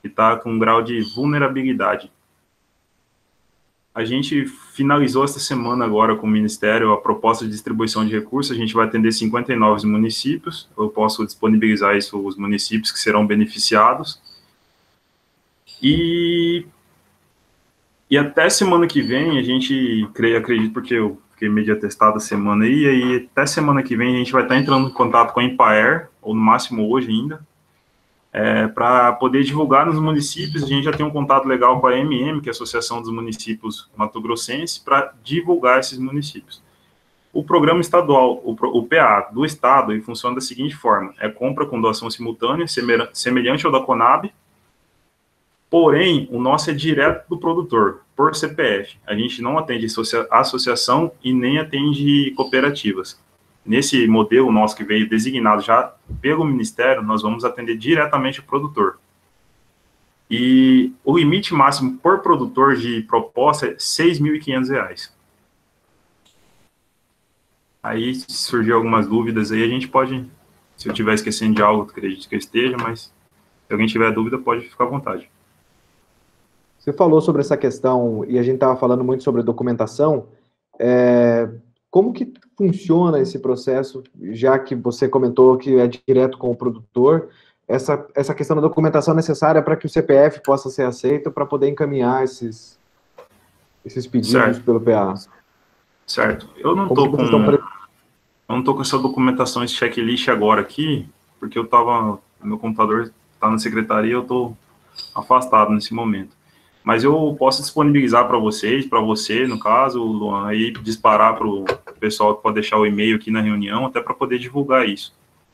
que está com um grau de vulnerabilidade. A gente finalizou esta semana agora com o Ministério a proposta de distribuição de recursos, a gente vai atender 59 municípios, eu posso disponibilizar isso os municípios que serão beneficiados, e até semana que vem, a gente, acredito, porque eu fiquei meio de atestado a semana aí, e aí até semana que vem a gente vai estar entrando em contato com a Empaer, ou no máximo hoje ainda, para poder divulgar nos municípios. A gente já tem um contato legal com a AMM, que é a Associação dos Municípios Mato Grossenses, para divulgar esses municípios. O programa estadual, o PA do estado, ele funciona da seguinte forma: compra com doação simultânea, semelhante ao da Conab, porém, o nosso é direto do produtor, por CPF. A gente não atende associação e nem atende cooperativas. Nesse modelo nosso que veio designado já pelo Ministério, nós vamos atender diretamente o produtor. E o limite máximo por produtor de proposta é R$ 6.500. Aí, se surgir algumas dúvidas aí, a gente pode, se eu estiver esquecendo de algo, acredito que eu esteja, mas se alguém tiver dúvida, pode ficar à vontade. Você falou sobre essa questão, e a gente estava falando muito sobre documentação, como que funciona esse processo, já que você comentou que é direto com o produtor, essa questão da documentação necessária para que o CPF possa ser aceito para poder encaminhar esses pedidos pelo PA? Certo. Eu não estou com essa documentação, esse checklist agora aqui, porque meu computador está na secretaria, eu estou afastado nesse momento. Mas eu posso disponibilizar para vocês, para você, no caso, Luan, aí disparar para o pessoal que pode deixar o e-mail aqui na reunião, até para poder divulgar isso,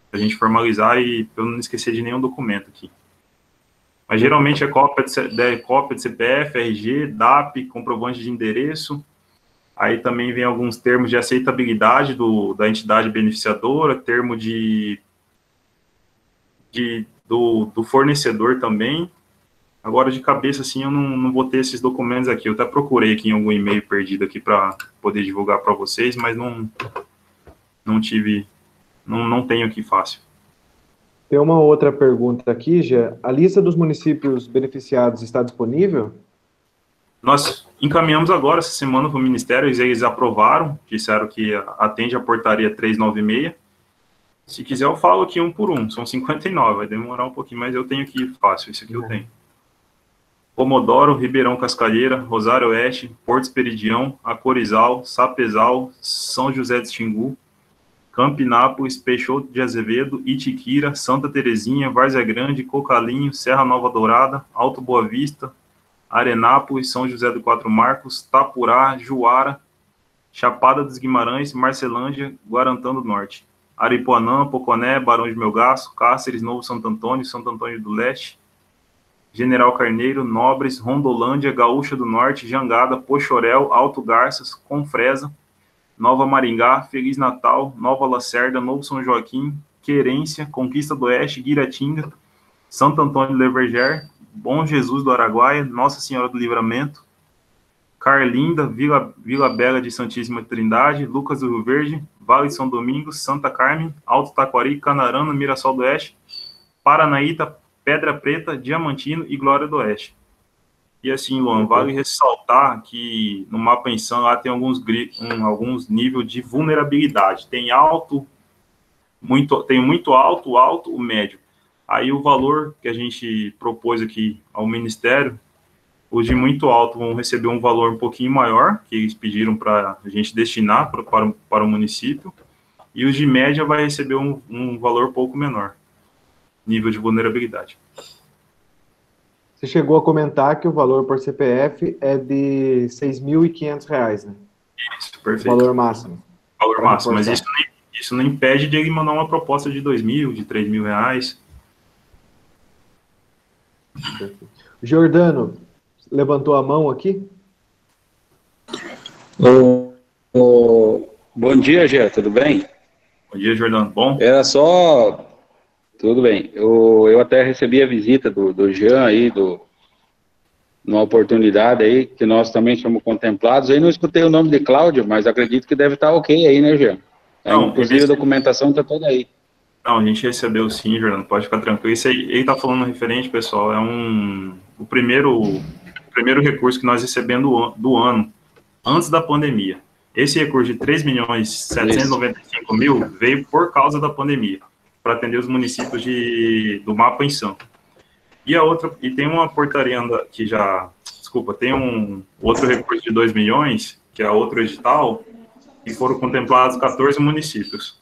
para a gente formalizar e para eu não esquecer de nenhum documento aqui. Mas geralmente é cópia de CPF, RG, DAP, comprovante de endereço, aí também vem alguns termos de aceitabilidade da entidade beneficiadora, termo do fornecedor também. Agora, de cabeça, assim, eu não vou ter esses documentos aqui. Eu até procurei aqui em algum e-mail perdido aqui para poder divulgar para vocês, mas não tenho aqui fácil. Tem uma outra pergunta aqui, já. A lista dos municípios beneficiados está disponível? Nós encaminhamos agora, essa semana, para o Ministério, eles aprovaram, disseram que atende a portaria 396. Se quiser, eu falo aqui um por um. São 59, vai demorar um pouquinho, mas eu tenho aqui fácil, isso aqui eu tenho. Comodoro, Ribeirão Cascalheira, Rosário Oeste, Porto Esperidião, Acorizal, Sapezal, São José de Xingu, Campinápolis, Peixoto de Azevedo, Itiquira, Santa Terezinha, Várzea Grande, Cocalinho, Serra Nova Dourada, Alto Boa Vista, Arenápolis, São José do Quatro Marcos, Tapurá, Juara, Chapada dos Guimarães, Marcelândia, Guarantã do Norte, Aripuanã, Poconé, Barão de Melgaço, Cáceres, Novo Santo Antônio do Leste, General Carneiro, Nobres, Rondolândia, Gaúcha do Norte, Jangada, Poxorel, Alto Garças, Confresa, Nova Maringá, Feliz Natal, Nova Lacerda, Novo São Joaquim, Querência, Conquista do Oeste, Guiratinga, Santo Antônio de Leverger, Bom Jesus do Araguaia, Nossa Senhora do Livramento, Carlinda, Vila Bela de Santíssima Trindade, Lucas do Rio Verde, Vale de São Domingos, Santa Carmen, Alto Taquari, Canarana, Mirassol do Oeste, Paranaíta, Pedra Preta, Diamantino e Glória do Oeste. E assim, Luan, vale ressaltar que no mapa Insan lá tem alguns níveis de vulnerabilidade. Tem muito alto, alto, o médio. Aí o valor que a gente propôs aqui ao Ministério, os de muito alto vão receber um valor um pouquinho maior, que eles pediram para a gente destinar para o município, e os de média vai receber um valor um pouco menor, nível de vulnerabilidade. Você chegou a comentar que o valor por CPF é de R$ 6.500, né? Isso, perfeito. O valor máximo. Valor máximo, mas isso não impede de ele mandar uma proposta de R$ 2.000, de R$ 3.000. Jordano, levantou a mão aqui? Bom dia, Gê, tudo bem? Bom dia, Jordano. Bom? Era só... Tudo bem. Eu até recebi a visita do Jean aí, numa oportunidade aí, que nós também somos contemplados. Aí não escutei o nome de Cláudio, mas acredito que deve estar ok aí, né, Jean? Não, inclusive a documentação está toda aí. Não, a gente recebeu sim, Jordano, pode ficar tranquilo. Isso aí, ele está falando referente, pessoal, é o primeiro recurso que nós recebemos do ano, antes da pandemia. Esse recurso de 3.795.000 veio por causa da pandemia, para atender os municípios do mapa Insan. E tem uma portaria que tem um outro recurso de 2 milhões, que é outro edital, e foram contemplados 14 municípios.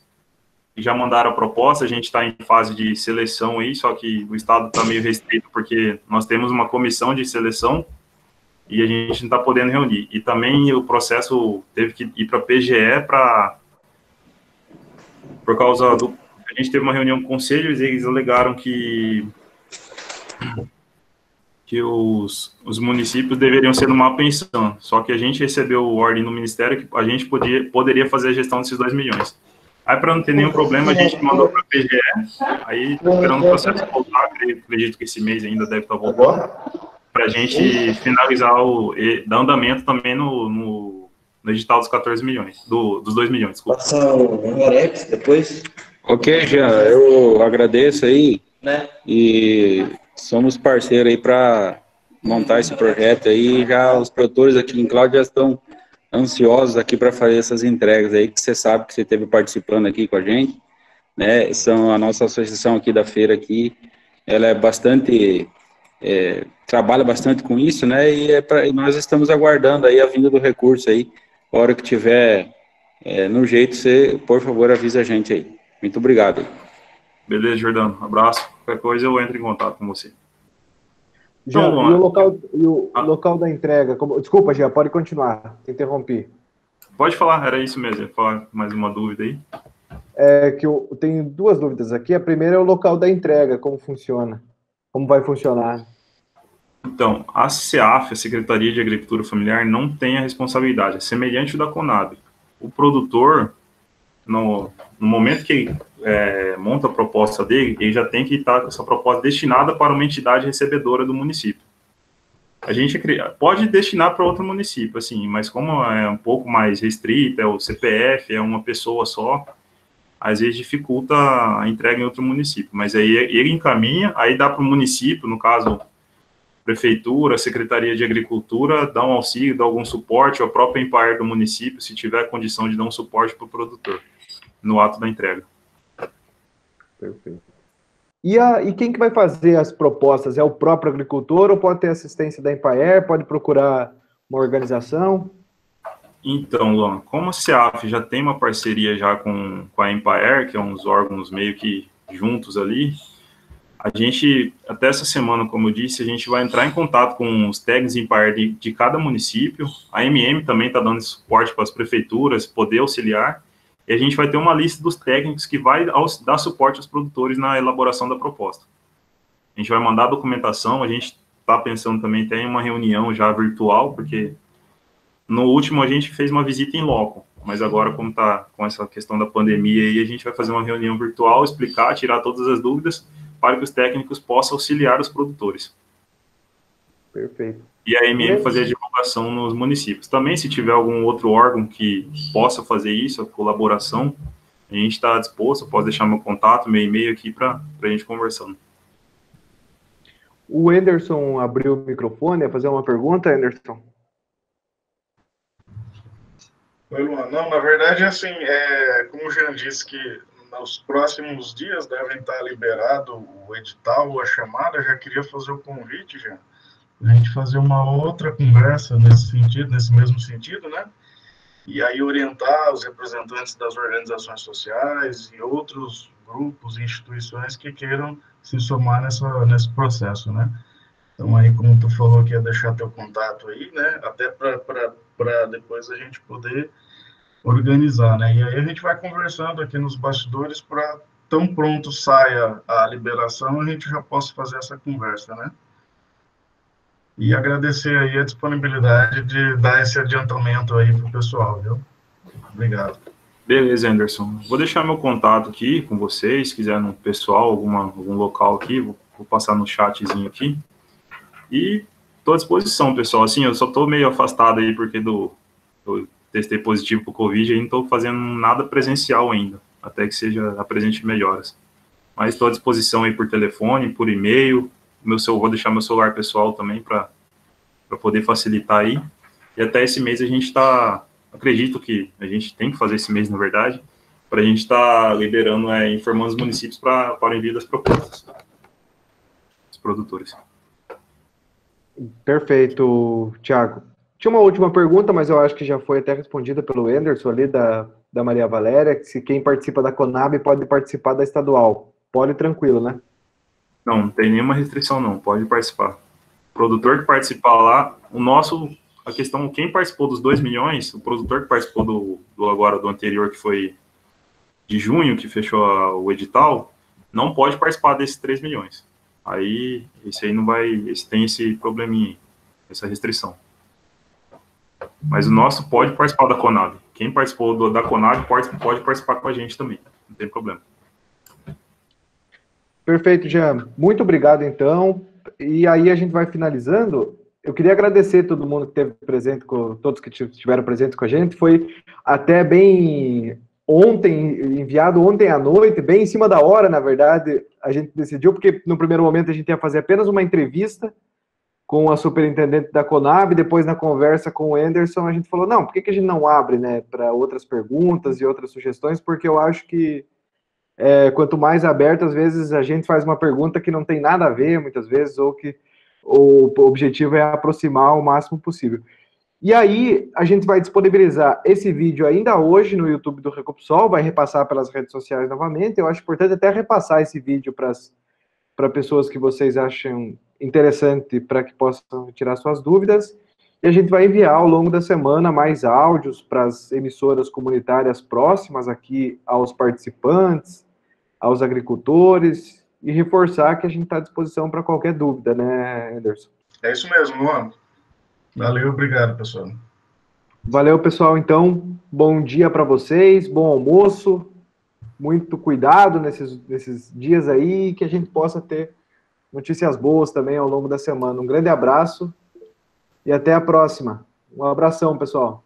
E já mandaram a proposta, a gente está em fase de seleção aí, só que o estado está meio restrito, porque nós temos uma comissão de seleção e a gente não está podendo reunir. E também o processo teve que ir para a PGE por causa do... A gente teve uma reunião com conselhos e eles alegaram que os municípios deveriam ser no mapa Insan, só que a gente recebeu ordem no Ministério que a gente poderia fazer a gestão desses 2 milhões. Aí, para não ter nenhum problema, a gente mandou para a PGE, aí esperando o processo voltar, acredito que esse mês ainda deve estar voltando, para a gente finalizar dar andamento também no edital dos 14 milhões, dos 2 milhões, desculpa. Passa o Arex depois. Ok, Jean, eu agradeço aí, né? E somos parceiros aí para montar esse projeto aí. Já os produtores aqui em Cláudio já estão ansiosos aqui para fazer essas entregas aí, que você sabe que você esteve participando aqui com a gente, né? A nossa associação aqui da feira aqui, ela é bastante, trabalha bastante com isso, né? E nós estamos aguardando aí a vinda do recurso aí. A hora que tiver no jeito, você, por favor, avisa a gente aí. Muito obrigado. Beleza, Jordano. Abraço. Qualquer coisa eu entro em contato com você. Então, e o local da entrega? Desculpa, Jean, pode continuar. Te interrompi. Pode falar, era isso mesmo. Ia falar mais uma dúvida aí. É que eu tenho 2 dúvidas aqui. A primeira é o local da entrega, como funciona? Como vai funcionar? Então, a SEAF, a Secretaria de Agricultura Familiar, não tem a responsabilidade. É semelhante ao da Conab. O produtor, no momento que ele monta a proposta dele, ele já tem que estar com essa proposta destinada para uma entidade recebedora do município. A gente pode destinar para outro município, assim, mas como é um pouco mais restrita, é o CPF, é uma pessoa só, às vezes dificulta a entrega em outro município. Mas aí ele encaminha, aí dá para o município, no caso, Prefeitura, Secretaria de Agricultura, dá um auxílio, dá algum suporte, ou a própria Empire do município, se tiver condição de dar um suporte para o produtor no ato da entrega. Perfeito. E quem que vai fazer as propostas? É o próprio agricultor ou pode ter assistência da Empire? Pode procurar uma organização? Então, Luan, como a SEAF já tem uma parceria já com a Empire, que é uns órgãos meio que juntos ali, a gente, até essa semana, como eu disse, a gente vai entrar em contato com os técnicos Empire de cada município. A MM também está dando suporte para as prefeituras, poder auxiliar. E a gente vai ter uma lista dos técnicos que vai dar suporte aos produtores na elaboração da proposta. A gente vai mandar a documentação, a gente está pensando também até em uma reunião já virtual, porque no último a gente fez uma visita em loco, mas agora, como está com essa questão da pandemia, aí a gente vai fazer uma reunião virtual, explicar, tirar todas as dúvidas, para que os técnicos possam auxiliar os produtores. Perfeito. E a MM fazer a divulgação nos municípios. Também, se tiver algum outro órgão que possa fazer isso, a colaboração, a gente está disposto, posso deixar meu contato, meu e-mail aqui para a gente conversando. O Anderson abriu o microfone, ia fazer uma pergunta, Anderson? Oi, Luan. Não, na verdade, assim, como o Jean disse que nos próximos dias devem estar liberado o edital, a chamada, já queria fazer o convite, Jean, a gente fazer uma outra conversa nesse sentido, nesse mesmo sentido, né? E aí orientar os representantes das organizações sociais e outros grupos e instituições que queiram se somar nesse processo, né? Então, aí, como tu falou que ia deixar teu contato aí, né? Até para depois a gente poder organizar, né? E aí a gente vai conversando aqui nos bastidores para tão pronto saia a liberação, a gente já possa fazer essa conversa, né? E agradecer aí a disponibilidade de dar esse adiantamento aí para o pessoal, viu? Obrigado. Beleza, Anderson. Vou deixar meu contato aqui com vocês, se quiser no pessoal, algum local aqui, vou passar no chatzinho aqui. E estou à disposição, pessoal. Assim, eu só estou meio afastado aí porque eu testei positivo para o Covid e não estou fazendo nada presencial ainda, até que apresente melhoras. Mas estou à disposição aí por telefone, por e-mail. Vou deixar meu celular pessoal também para poder facilitar aí. E até esse mês a gente acredito que a gente tem que fazer esse mês, na verdade, para a gente estar liberando, informando os municípios para o envio das propostas dos produtores. Perfeito, Thiago. Tinha uma última pergunta, mas eu acho que já foi até respondida pelo Anderson ali, da Maria Valéria, que se quem participa da Conab pode participar da estadual. Pode, tranquilo, né? Não tem nenhuma restrição, não. Pode participar. O produtor que participar lá, a questão, quem participou dos 2 milhões, o produtor que participou do anterior, que foi de junho, que fechou o edital, não pode participar desses 3 milhões. Aí, esse aí não vai, tem esse probleminha, essa restrição. Mas o nosso pode participar da Conab. Quem participou da Conab pode participar com a gente também, não tem problema. Perfeito, Jean. Muito obrigado, então. E aí a gente vai finalizando. Eu queria agradecer todo mundo que esteve presente, todos que estiveram presentes com a gente. Foi até bem enviado ontem à noite, bem em cima da hora, na verdade, a gente decidiu, porque no primeiro momento a gente ia fazer apenas uma entrevista com a superintendente da Conab, depois na conversa com o Anderson, a gente falou, não, por que a gente não abre, né, para outras perguntas e outras sugestões, porque eu acho que quanto mais aberto, às vezes a gente faz uma pergunta que não tem nada a ver, muitas vezes, ou que o objetivo é aproximar o máximo possível. E aí, a gente vai disponibilizar esse vídeo ainda hoje no YouTube do Recupsol, vai repassar pelas redes sociais novamente. Eu acho importante até repassar esse vídeo para pessoas que vocês acham interessante, para que possam tirar suas dúvidas. E a gente vai enviar ao longo da semana mais áudios para as emissoras comunitárias próximas aqui aos participantes, aos agricultores, e reforçar que a gente está à disposição para qualquer dúvida, né, Anderson? É isso mesmo, Luan. Valeu, obrigado, pessoal. Valeu, pessoal. Então, bom dia para vocês, bom almoço, muito cuidado nesses dias aí, que a gente possa ter notícias boas também ao longo da semana. Um grande abraço e até a próxima. Um abração, pessoal.